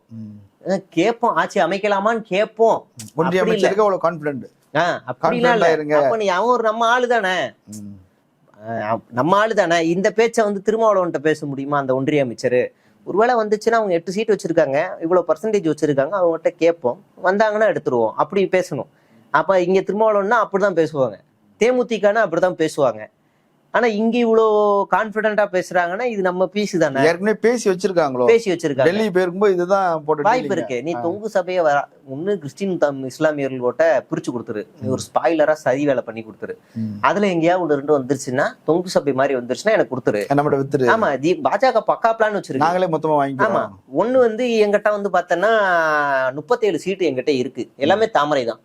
கேட்போம். ஆட்சி அமைக்கலாமான்னு கேட்போம். ஒன்றிய அமைச்சருக்கு அவ்வளவு கான்பிடன்ட். அப்படிலாம் இல்ல. அப்ப நீ அவன் ஒரு நம்ம ஆளு தானே, நம்ம ஆளு தானே. இந்த பேச்சை வந்து திருமாவளவன்ட்ட பேச முடியுமா அந்த ஒன்றிய அமைச்சர்? ஒருவேளை வந்துச்சுன்னா அவங்க 8 சீட் வச்சிருக்காங்க, இவ்வளவு பர்சன்டேஜ் வச்சிருக்காங்க, அவங்ககிட்ட கேட்போம், வந்தாங்கன்னா எடுத்துருவோம், அப்படி பேசணும். அப்ப இங்க திருமாவளவன்னா அப்படிதான் பேசுவாங்க, தேமுதிகனா அப்படிதான் பேசுவாங்க. ஆனா இங்க இவ்வளவு கான்பிடண்டா பேசுறாங்கன்னா இது நம்ம பீஸ் தானே. ஏற்கனவே பேசி வச்சிருக்காங்க. டெல்லி போயிருக்கும்போது இதுதான் போட்டு வாய்ப்பு இருக்கு. நீ தொங்கு சபையை ஒண்ணு கிறிஸ்டின் இஸ்லாமியர்களோட பிரிச்சு கொடுத்துரு, நீ ஒரு ஸ்பாய்லரா சரி வேலை பண்ணி கொடுத்துரு. அதுல எங்கேயாவது 1-2 வந்துருச்சுன்னா, தொங்கு சபை மாதிரி வந்துருச்சுன்னா எனக்கு கொடுத்துரு, நம்ம வித்துரு. ஆமா, பாஜக பக்கா பிளான் வச்சிருக்கு, நாங்களே மொத்தமா வாங்கி. ஆமா, ஒண்ணு வந்து எங்கிட்ட வந்து பார்த்தோன்னா 37 சீட்டு எங்கிட்ட இருக்கு, எல்லாமே தாமரை தான்.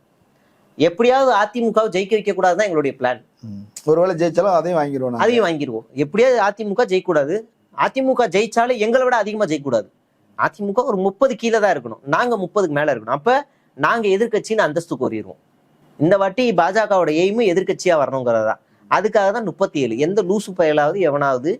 எப்படியாவது அதிமுகவை ஜெயிக்க வைக்க கூடாதுதான் எங்களுடைய பிளான். ஒருவேளை ஜெயிச்சாலும் அதையும் வாங்கிடுவோம். எப்படியாவது அதிமுக ஜெயிக்க கூடாது. அதிமுக ஜெயிச்சாலும் எங்களை விட அதிகமா ஜெயிக்க கூடாது. அதிமுக ஒரு 30 கீழே தான் இருக்கணும், நாங்க 30க்கு மேல இருக்கணும். அப்ப நாங்க எதிர்கட்சின்னு அந்தஸ்து கோரிடுவோம். இந்த வாட்டி பாஜகவோட எய்மு எதிர்கட்சியா வரணுங்கிறதா. அதுக்காக தான் 37. எந்த லூசு பயலாவது எவனாவது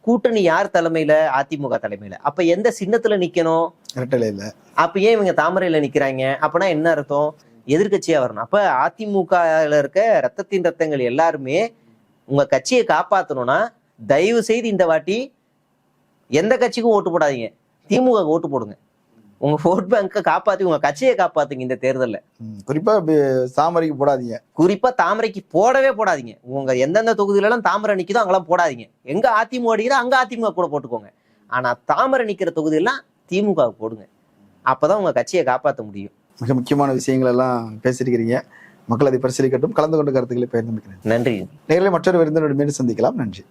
கூட்டணி யார் தலைமையில? அதிமுக தலைமையில. அப்ப எந்த சின்னத்துல நிக்கணும்? இரட்டையில. அப்ப ஏன் இவங்க தாமரையில நிக்கிறாங்க? அப்பனா என்ன அர்த்தம்? எதிர்கட்சியா வரணும். அப்ப அதிமுகல இருக்க ரத்தத்தின் ரத்தங்கள் எல்லாருமே உங்க கட்சியை காப்பாத்தணும்னா தயவு செய்து இந்த வாட்டி எந்த கட்சிக்கும் ஓட்டு போடாதீங்க, திமுக ஓட்டு போடுங்க. உங்க ஓட் பேங்கை காப்பாத்தி உங்க கட்சியை காப்பாத்துங்க இந்த தேர்தல்ல. குறிப்பா தாமரைக்கு போடாதீங்க, குறிப்பா தாமரைக்கு போடவே போடாதீங்க. உங்க எந்தெந்த தொகுதியில எல்லாம் தாமரை நிக்குதோ அங்கெல்லாம் போடாதீங்க. எங்க அதிமுக அடிக்குதோ அங்க அதிமுக கூட போட்டுக்கோங்க. ஆனா தாமரை நிக்கிற தொகுதியெல்லாம் திமுக போடுங்க. அப்பதான் உங்க கட்சியை காப்பாற்ற முடியும். மிக முக்கியமான விஷயங்கள் எல்லாம் பேசியிருக்கிறீங்க. மக்கள் அதை பரிசீலிக்கட்டும். கலந்து கொண்ட கருத்துக்களை பகிர்ந்து. நன்றி. நேரில் மற்றொரு விருந்தினரோடு மீண்டும் சந்திக்கலாம். நன்றி.